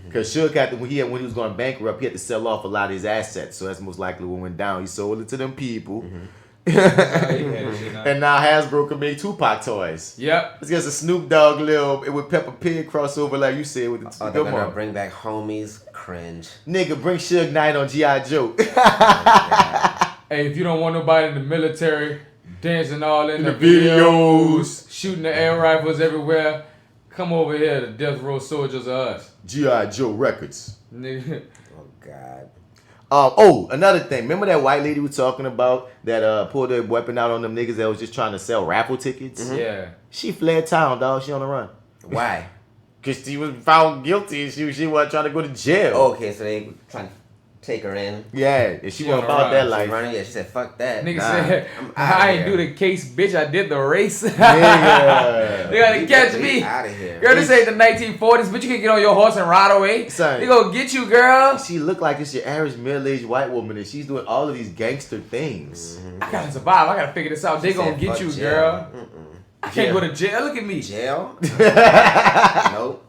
because Suge had to, when he was going bankrupt, he had to sell off a lot of his assets. So that's most likely what went down. He sold it to them people, and now Hasbro can make Tupac toys. Yep. Let's get some Snoop Dogg little with Peppa Pig crossover, like you said with the Oh, they're come gonna on. bring back homies. Cringe. Nigga, bring Suge Knight on G.I. Joe. Hey, if you don't want nobody in the military dancing all in the videos. videos, shooting the air rifles everywhere, come over here. The Death Row Soldiers are us. G.I. Joe Records. Nigga. Oh God. Another thing. Remember that white lady we was talking about that pulled a weapon out on them niggas that was just trying to sell raffle tickets? Yeah. She fled town, dog. She on the run. Why? Because she was found guilty and she wasn't trying to go to jail. Okay, so they trying to take her in. Yeah, and she She wasn't on the about run. that She life. running. Yeah, she said, "Fuck that." Nigga Nah, said, I'm outta I ain't here. do the case, bitch. I did the race. Nigga. They gotta catch me. Out of here. Girl, this ain't the 1940s, but you can get on your horse and ride away. Son. They gonna get you, girl. She looked like it's your average middle-aged white woman, and she's doing all of these gangster things. I gotta survive. I gotta figure this out. They She gonna said, get "Fuck you, jail." girl. Mm-mm. I can't go to jail. Look at me. Jail? Nope.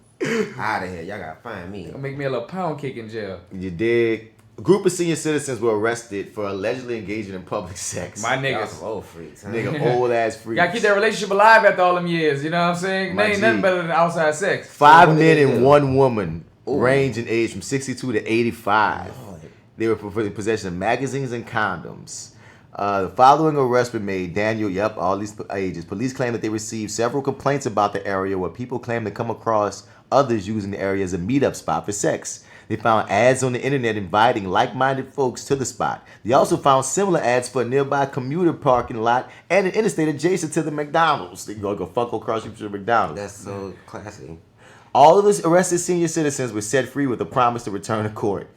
Out of here. Y'all gotta find me. Gonna make me a little pound cake in jail. You dig? A group of senior citizens were arrested for allegedly engaging in public sex. My Y'all niggas. some old freaks, huh? Nigga, old ass freaks. Gotta keep that relationship alive after all them years. You know what I'm saying? My There ain't G. nothing better than outside sex. 5 What did men they and do? 1 woman, Ooh. range in age from 62 to 85. Lord. They were for the possession of magazines and condoms. The following arrests were made. Daniel, all these ages. Police claim that they received several complaints about the area where people claim to come across others using the area as a meetup spot for sex. They found ads on the internet inviting like-minded folks to the spot. They also found similar ads for a nearby commuter parking lot and an interstate adjacent to the McDonald's. They go fuck across the McDonald's. That's so classy. All of the arrested senior citizens were set free with a promise to return to court.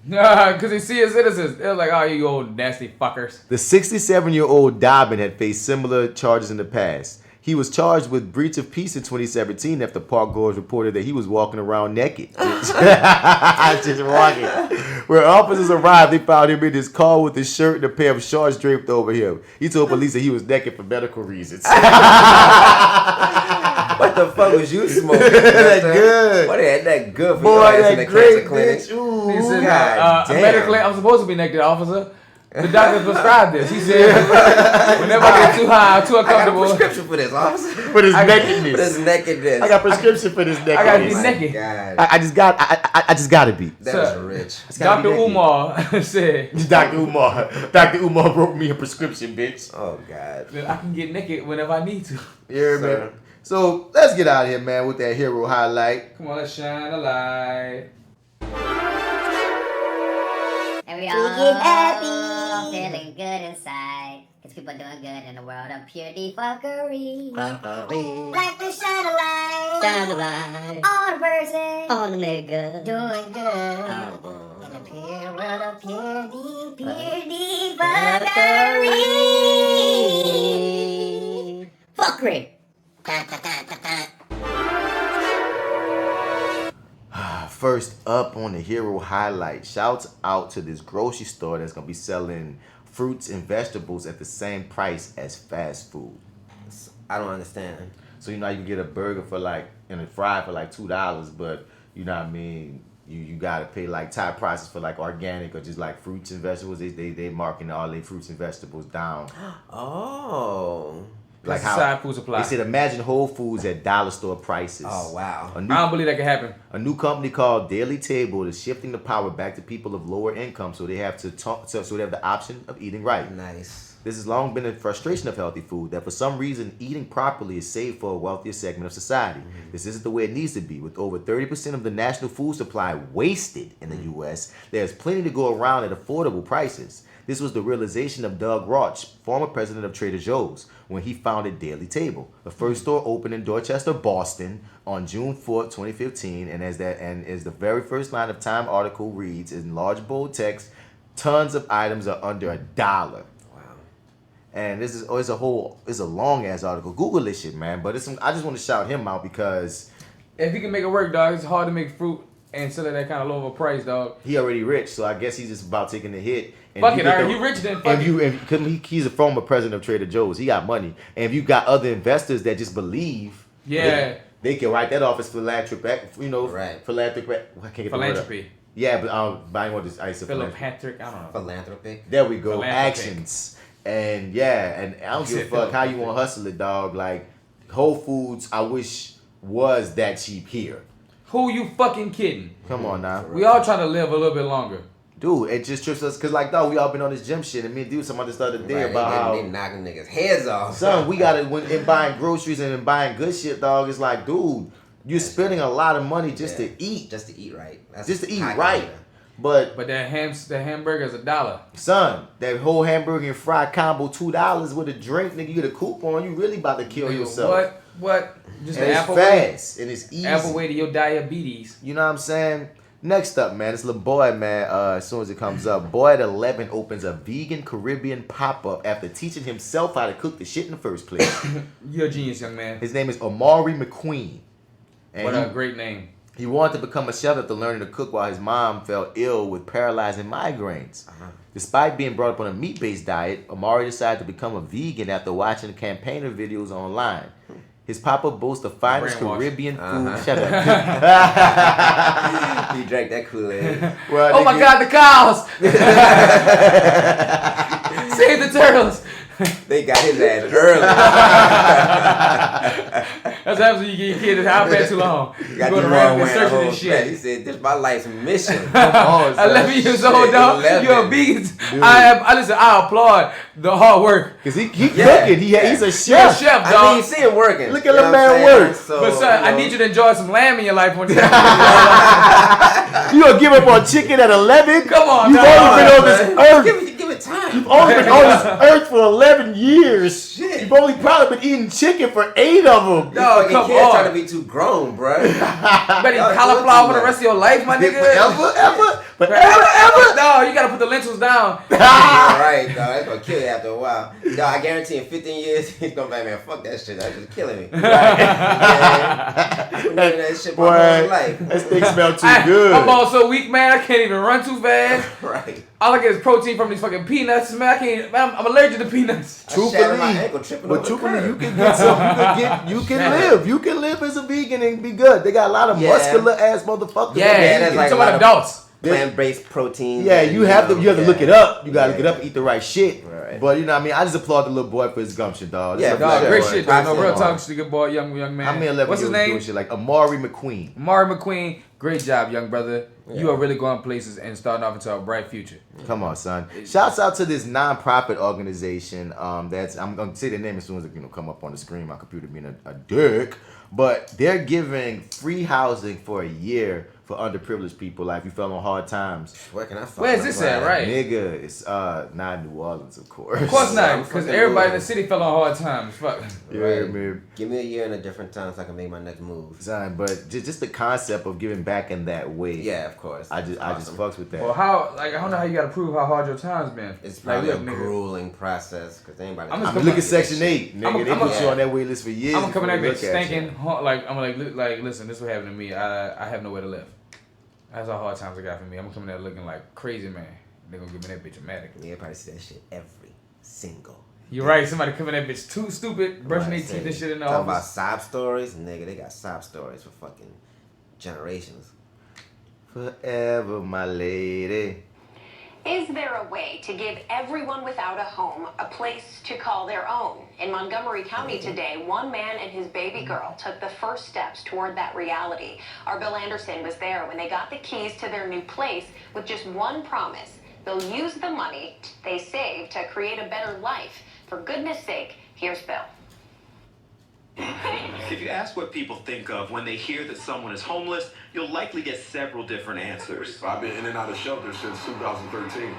Because they see as citizens. They're like, oh, you old nasty fuckers. The 67-year-old Dobbin had faced similar charges in the past. He was charged with breach of peace in 2017 after park goers reported that he was walking around naked. Just walking. When officers arrived, they found him in his car with his shirt and a pair of shorts draped over him. He told police that he was naked for medical reasons. What the fuck was you smoking? That good. What ain't that good for Boy, your ass in that the great cancer clinic? bitch. Ooh, He said, God damn. medically, I'm supposed to be naked, officer. The doctor prescribed this. He said, whenever I get too high, I'm too I got a uncomfortable. prescription for this, officer. for this For nakedness. this nakedness. I got prescription for this nakedness. I gotta be Oh my naked. God. I just gotta be. That Sir. was rich. Dr. Umar said, Dr. Umar wrote me a prescription, bitch. Oh, God. that I can get naked whenever I need to. Yeah, Sir. man. So let's get out of here, man, with that hero highlight. Come on, let's shine a light. And we all happy, feeling good inside. Cause people doing good in the world of purity fuckery. Like the shine a light, on a person, on a nigga, doing good. In the pure world of purity fuckery. Fuckery. First up on the hero highlight, shouts out to this grocery store that's gonna be selling fruits and vegetables at the same price as fast food. I don't understand. So you know you can get a burger for like and a fry for like $2, but you know what I mean. You gotta pay like top prices for like organic or just like fruits and vegetables. They marking all their fruits and vegetables down. Oh. Like That's how side food supply. they said, imagine Whole Foods at dollar store prices. Oh, wow. A I new, don't believe that can happen. a new company called Daily Table is shifting the power back to people of lower income, so they have to so they have the option of eating right. Nice. This has long been a frustration of healthy food, that for some reason eating properly is saved for a wealthier segment of society. This isn't the way it needs to be. With over 30% of the national food supply wasted in the U.S., there's plenty to go around at affordable prices. This was the realization of Doug Roach, former president of Trader Joe's, when he founded Daily Table. The first store opened in Dorchester, Boston on June 4th, 2015, and as the very first line of Time article reads in large bold text, tons of items are under $1. Wow. And this is it's a long ass article. Google this shit, man. But I just want to shout him out because If you can make it work, dog, it's hard to make fruit and sell it at that kind of low of a price, dog. he already rich, so I guess he's just about taking the hit. And Fuck you it, get alright, the- he rich then, fuck it. He's a former president of Trader Joe's. He got money. And if you got other investors that just believe, Yeah. they can write that off as philanthropic, Right. philanthropic. I can't get the word up. Philanthropy. Yeah, but I ain't want this. I said Philanthropic, I don't know. Philanthropic. There we go. Philanthropic. Actions. And yeah, and I don't give a fuck how you want to hustle it, dog. Like Whole Foods, I wish was that cheap here. Who you fucking kidding? Come on now. We all trying to live a little bit longer. Dude, it just trips us. Cause like, dog, we all been on this gym shit. And me and dude, some other stuff today Right, about they how, knocking niggas' heads off. son, we got it when in buying groceries and in buying good shit, dog. It's like, dude, you're spending a lot of money just to eat. Just to eat right. That's Just to eat high right. quality. But But that hamburger is $1. son, that whole hamburger and fry combo $2 with a drink, nigga, you get a coupon, you really about to kill Nigga, yourself. What? Just And an it's apple way. fast and it's easy. Apple way to your diabetes. You know what I'm saying? Next up, man, this little boy, man, as soon as it comes up, boy at 11 opens a vegan Caribbean pop-up after teaching himself how to cook the shit in the first place. You're a genius, young man. His name is Omari McQueen. And What a great name. he wanted to become a chef after learning to cook while his mom fell ill with paralyzing migraines. Despite being brought up on a meat-based diet, Omari decided to become a vegan after watching campaigner videos online. His pop-up boasts the finest Brainwash. Caribbean food. Shut up. He drank that Kool-Aid. Well, Oh my nigga, God, the cows! Save the turtles! They got his ass early. That's what happens when you get your kid his iPad too long. You Got go the to wrong random way. searching He this shit. said, "This is my life's mission." on, son. 11 years old, dog. 11. You're a vegan. Listen, I applaud the hard work. Cause he Yeah. cooking. He's a You're a chef. chef, I dog. mean, see him working. Look at You know the what I'm man saying? work. So, But son, I know, need you to enjoy some lamb in your life one time. You gonna give up on chicken at 11? Come on, You've dog. only been on this earth. Give it time. You've only been on this earth for 11 years. Shit. You've only probably been eating chicken for 8 of them. No, come you can't try on. to be too grown, bro. You better eat cauliflower for the rest of your life, my nigga. Forever? No, you gotta put the lentils down. Yeah, right, dog. That's gonna kill you after a while. Dog, I guarantee in 15 years, he's gonna be like, man, fuck that shit. That's just killing me. Right? Yeah. I've been doing that shit my whole life. That steak smell too good. I'm all so weak, man. I can't even run too fast. Right. All I get is protein from these fucking peanuts, man. I can't. Man, I'm allergic to peanuts. I shattered my ankle tripping over the truthfully, curb. you can get some. You can live. You can live as a vegan and be good. They got a lot of muscular ass motherfuckers. Yeah, that's like some a lot of adults. Plant-based protein. Yeah, you have to look it up. You gotta look it up and eat the right shit. Right. But you know what I mean? I just applaud the little boy for his gumption, dog. Yeah, Dog, great shit, though. No, Boy. real talk shit, good boy, young man. How many 11 What's his years name? doing shit like Amari McQueen? Amari McQueen. Great job, young brother. Yeah. You are really going places and starting off into a bright future. Come on, son. Shouts out to this non-profit organization. That's I'm gonna say the name as soon as it come up on the screen. My computer being a dick, but they're giving free housing for a year for underprivileged people. Like if you fell on hard times. Where can I find Where's this at, right? Nigga, it's not New Orleans, of course. Of course not, because fucking everybody in Lord. the city fell on hard times. Fuck. Yeah, Right. man. Give me a year and a different time so I can make my next move. Son, but just the concept of giving back in that way. Yeah, of course. I just Awesome. fucks with that. Well, how? Like I don't know how you gotta prove how hard your time's been. It's like, probably look, a nigga, grueling process because anybody. I'm I just mean, look at Section 8, nigga. I'm They put you yeah. on that wait list for years. I'm coming before at they bitch look at stinking. you. Like I'm like, listen, this is what happened to me. I have nowhere to live. That's how hard times it got for me. I'm coming there looking like crazy man. They gonna give me that bitch automatically. You probably see that shit every single. You're right. Somebody coming that bitch too stupid, brushing their teeth and shit in the Talking about office. sob stories, nigga. They got sob stories for fucking generations. Forever, my lady. Is there a way to give everyone without a home a place to call their own? In Montgomery County today, one man and his baby girl took the first steps toward that reality. Our Bill Anderson was there when they got the keys to their new place with just one promise. They'll use the money they saved to create a better life. For goodness sake, here's Bill. If you ask what people think of when they hear that someone is homeless, you'll likely get several different answers. I've been in and out of shelter since 2013.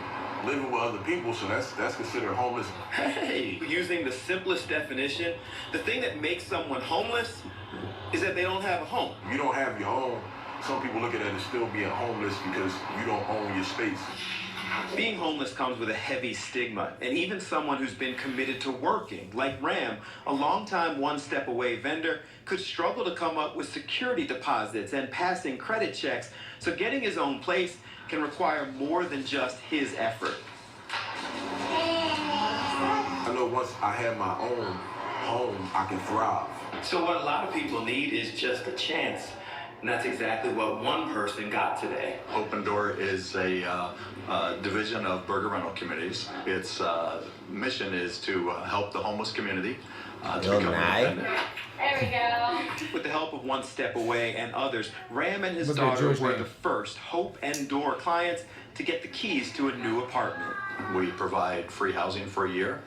Living with other people, so that's considered homeless. Hey, using the simplest definition, the thing that makes someone homeless is that they don't have a home. You don't have your own. Some people look at it as still being homeless because you don't own your space. Being homeless comes with a heavy stigma, and even someone who's been committed to working, like Ram, a longtime one-step-away vendor, could struggle to come up with security deposits and passing credit checks, so getting his own place can require more than just his effort. I know once I have my own home, I can thrive. So what a lot of people need is just a chance, and that's exactly what one person got today. Open Door is a division of burger rental committees. Its mission is to help the homeless community to become independent. There we go. With the help of One Step Away and others, Ram and his Look at daughter Jewish were name. the first Hope and Door clients to get the keys to a new apartment. We provide free housing for a year.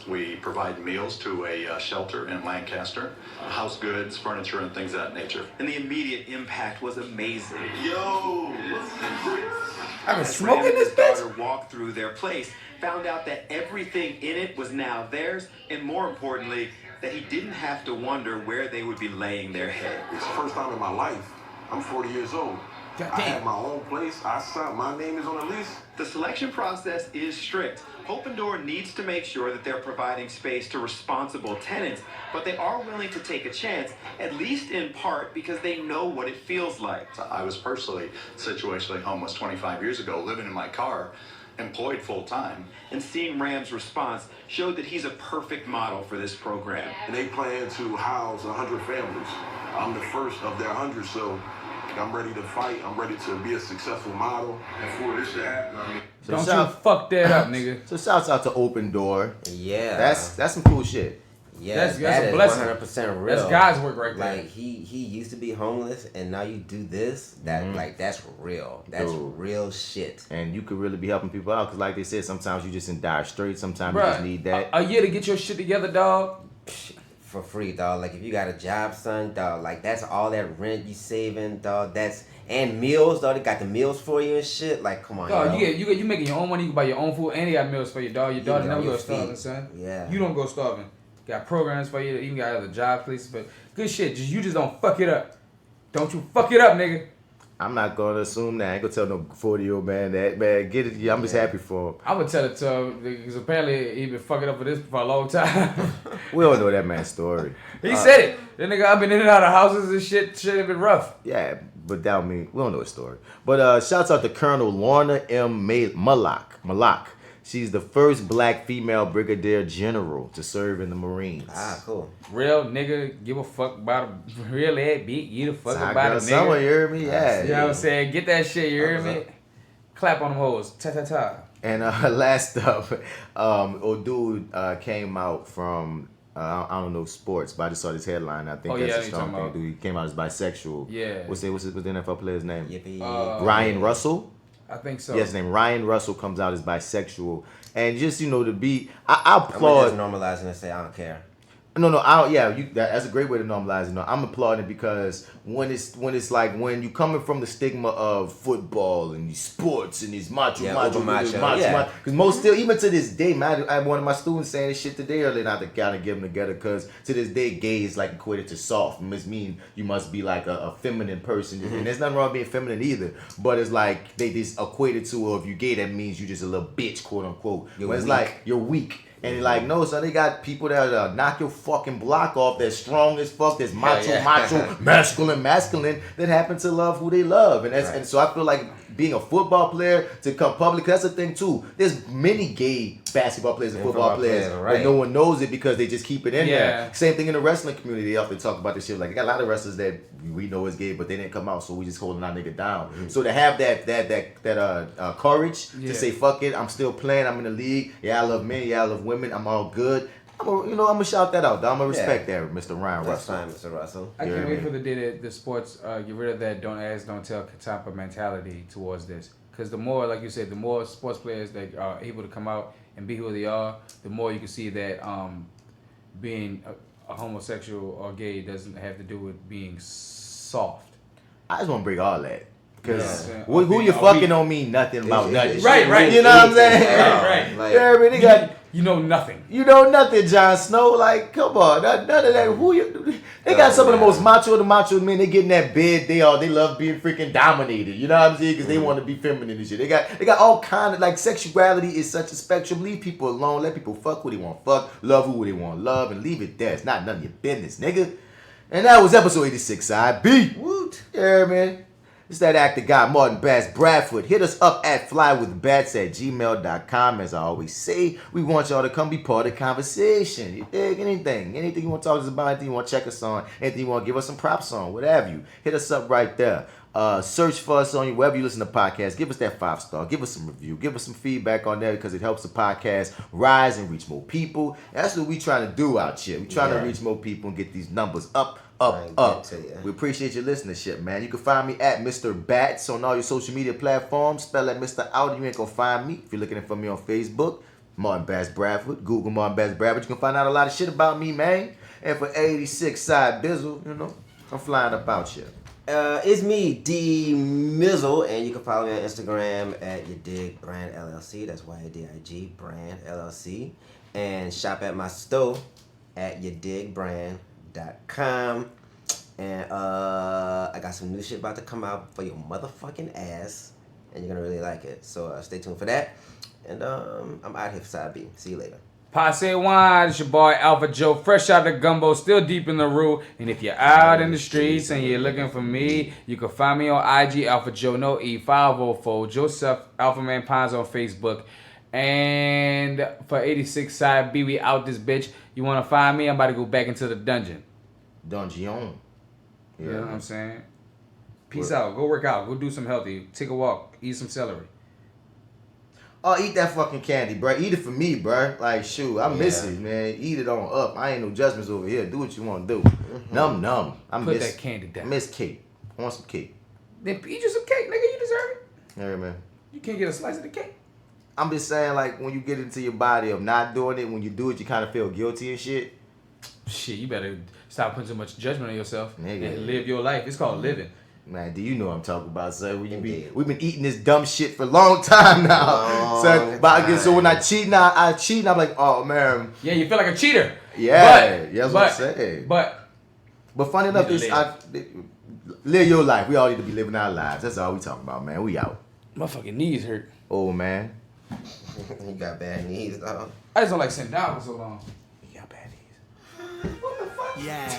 We provide meals to a shelter in Lancaster, house goods, furniture, and things of that nature. And the immediate impact was amazing. Yo! I was As smoking Ram and this his bitch. daughter walked through their place, found out that everything in it was now theirs, and more importantly, that he didn't have to wonder where they would be laying their head. It's the first time in my life. I'm 40 years old. God I damn. have my own place. My name is on the list. The selection process is strict. Hope and Door needs to make sure that they're providing space to responsible tenants, but they are willing to take a chance, at least in part because they know what it feels like. I was personally situationally homeless 25 years ago, living in my car, employed full-time. And seeing Ram's response showed that he's a perfect model for this program. And they plan to house 100 families. I'm the first of their 100, so I'm ready to fight. I'm ready to be a successful model. And for this to happen, I mean, Don't you fuck that up, nigga. So shouts out to Open Door. Yeah. That's some cool shit. Yeah, That's that a is blessing. 100% real. That's God's work right there. Like he used to be homeless and now you do this. That like that's real. That's Dude. real shit. And you could really be helping people out because, like they said, sometimes you just in dire straits. Sometimes you Bruh, just need that. a year to get your shit together, dog. For free, dog. Like if you got a job, son, dog, like that's all that rent you saving, dog. That's And meals, though. They got the meals for you and shit. Like, come on, Dog, you making your own money. You can buy your own food, and they got meals for your dog. Your daughter never go starving, son. Yeah. You don't go starving. Got programs for you. You even got other job places, but good shit. You just don't fuck it up. Don't you fuck it up, nigga. I'm not gonna assume that. I ain't gonna tell no 40-year-old man that. Man, get it. I'm just happy for him. I would tell it to him because apparently he been fucking up for this for a long time. We all know that man's story. He said it. That nigga, I've been in and out of houses and shit. Shit have been rough. Yeah, but that don't mean we don't know his story. But shouts out to Colonel Lorna M. Malak. She's the first black female brigadier general to serve in the Marines. Ah, cool. Real nigga, give a fuck about a real head beat. You the fuck about a nigga. Someone hear me? Yeah. You know what I'm saying? Get that shit, you hear me? Clap on them hoes. Ta-ta-ta. And last up, old dude came out from, I don't know sports, but I just saw this headline. I think that's a strong thing. Dude, he came out as bisexual. Yeah. What's the NFL player's name? Yippee. Ryan Russell? I think so. Yes, his name Ryan Russell comes out as bisexual. And just, to be, I applaud. I'm just normalizing and say I don't care. No, that's a great way to normalize it. I'm applauding because when you coming from the stigma of football and these sports and these macho, because most still, even to this day, man, I had one of my students saying this shit today earlier, not to kind of give them together, because to this day, gay is like equated to soft. It must mean you must be like a feminine person, and there's nothing wrong with being feminine either. But it's like they just equated to, if you gay, that means you just a little bitch, quote unquote. But it's like you're weak. And like, no, so they got people that knock your fucking block off, that's strong as fuck, that's macho, masculine, that happen to love who they love. And that's and so I feel like being a football player to come public, that's the thing too. There's many gay basketball players and football players, but no one knows it because they just keep it in there. Same thing in the wrestling community. They often talk about this shit. Like, they got a lot of wrestlers that we know is gay, but they didn't come out, so we just holding our nigga down. So to have that courage to say, fuck it, I'm still playing, I'm in the league. Yeah, I love men. Yeah, I love women. I'm all good. I'm gonna shout that out. I'm gonna respect that, Mr. Ryan Russell. That's fine, Mr. Russell. I can't wait for the day that the sports get rid of that don't ask, don't tell type of mentality towards this. Because the more, like you said, the more sports players that are able to come out and be who they are, the more you can see that being a homosexual or gay doesn't have to do with being soft. I just want to break all that. Because who you fucking don't mean nothing about nothing. Right. You know what I'm saying? Right. Yeah, I mean, they got... You know nothing. You know nothing, Jon Snow. Like, come on. None of that. They got some of the most macho men. They get in that bed. They love being freaking dominated. You know what I'm saying? Because they want to be feminine and shit. They got all kind of, like, sexuality is such a spectrum. Leave people alone. Let people fuck who they want fuck. Love who they want love. And leave it there. It's not none of your business, nigga. And that was episode 86, sideB. Woot. Yeah, man. It's that actor guy, Martin Bass Bradford. Hit us up at flywithbats@gmail.com. As I always say, we want y'all to come be part of the conversation. You dig? Anything you want to talk to us about, anything you want to check us on, anything you want to give us some props on, whatever you. Hit us up right there. Search for us on wherever you listen to podcasts. Give us that 5-star. Give us some review. Give us some feedback on there because it helps the podcast rise and reach more people. And that's what we trying to do out here. We trying to reach more people and get these numbers up. We appreciate your listenership, man. You can find me at Mr. Bats on all your social media platforms. Spell that Mr. Out. You ain't gonna find me. If you're looking for me on Facebook, Martin Bass Bradford. Google Martin Bass Bradford. You can find out a lot of shit about me, man. And for 86 side bizzle, I'm flying up out here. It's me, D Mizzle, and you can follow me on Instagram at Your Dig Brand LLC. That's YADIG Brand LLC. And shop at my store at YourDigBrand.com. And I got some new shit about to come out for your motherfucking ass, and you're gonna really like it. So stay tuned for that. And I'm out here for sideB. See you later. Passe wine, it's your boy AlphaJo, fresh out the gumbo, still deep in the roux. And if you're out in the streets and you're looking for me, you can find me on IG, AlphaJo, no E, 504, Joseph Alphaman Pines on Facebook. And for 86 sideB, we out this bitch. You want to find me? I'm about to go back into the dungeon. Dungeon. You know what I'm saying? Peace out. Go work out. Go do some healthy. Take a walk. Eat some celery. Oh, eat that fucking candy, bro. Eat it for me, bro. Like, shoot, I miss it, man. Eat it on up. I ain't no judgments over here. Do what you want to do. Num. Put that candy down. I miss cake. I want some cake. Then eat you some cake, nigga. You deserve it. Yeah, man. You can't get a slice of the cake. I'm just saying, like, when you get into your body of not doing it, when you do it, you kind of feel guilty and shit. Shit, you better stop putting so much judgment on yourself nigga, and live your life. It's called living. Man, do you know what I'm talking about, son? We've been eating this dumb shit for a long time now. So when I cheat now, and I'm like, oh man. Yeah, you feel like a cheater. Yeah, that's what I'm saying. But funny enough, live your life. We all need to be living our lives. That's all we talking about, man. We out. My fucking knees hurt. Oh man. You got bad knees, dog. I just don't like sitting down for so long. You got bad knees. Yeah,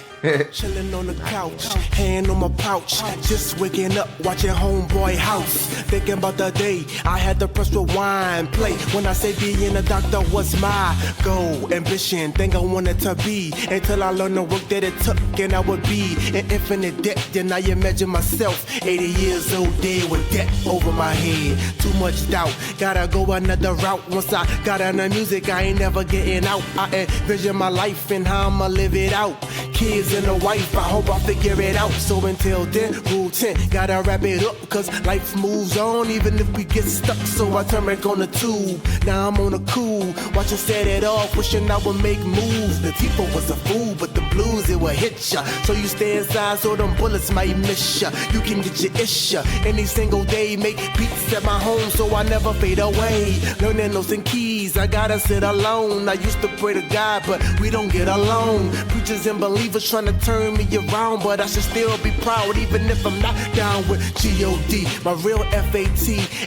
chillin' on the couch, hand on my pouch, just waking up, watching Homeboy House, thinking about the day I had to press rewind, play. When I say being a doctor was my goal, ambition, thing I wanted to be, until I learned the work that it took, and I would be in infinite debt. Then I imagine myself 80 years old, dead with debt over my head. Too much doubt, gotta go another route. Once I got on the music, I ain't never getting out. I envision my life and how I'ma live it out. Kids and a wife, I hope I figure it out. So until then, rule 10, gotta wrap it up, cause life moves on even if we get stuck. So I turn back on the tube, now I'm on the cool, watching set it off, wishing I would make moves. The people was a fool, but the blues, it will hit ya. So you stay inside so them bullets might miss ya. You can get your issue any single day, make beats at my home so I never fade away. Learning notes and keys, I gotta sit alone. I used to pray to God, but we don't get along. Preachers and believers trying to turn me around, but I should still be proud even if I'm not down with G.O.D. My real F-A-T-H-E-R,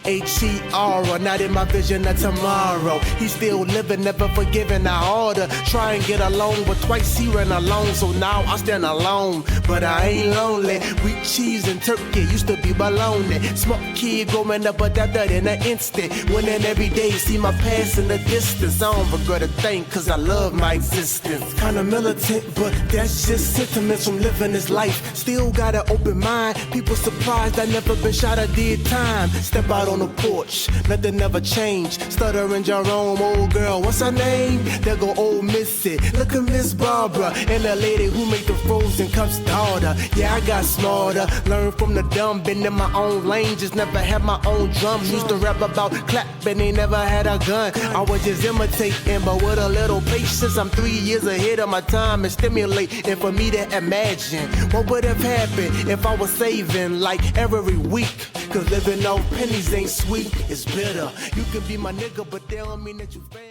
not in my vision of tomorrow. He's still living, never forgiving. I ought to try and get along, but twice he ran alone, so now I stand alone. But I ain't lonely. Wheat, cheese, and turkey used to be baloney. Smart kid growing up, but that in an instant. Winning every day, see my past in the distance. I don't regret a thing, cause I love my existence. Kinda militant, but that's just sentiments from living this life. Still got an open mind. People surprised I never been shot or did time. Step out on the porch, nothing never changed. Stuttering Jerome, old girl, what's her name? There go old Missy. Look at Miss Barbara and the lady who made the frozen cups daughter. Yeah, I got smarter, learned from the dumb. Been in my own lane, just never had my own drum. Used to rap about clapping, they never had a gun. I was just imitating, but with a little patience, I'm 3 years ahead of my time and stimulating for me to imagine what would have happened if I was saving like every week. Cause living off pennies ain't sweet, it's bitter. You can be my nigga, but they don't mean that you fail.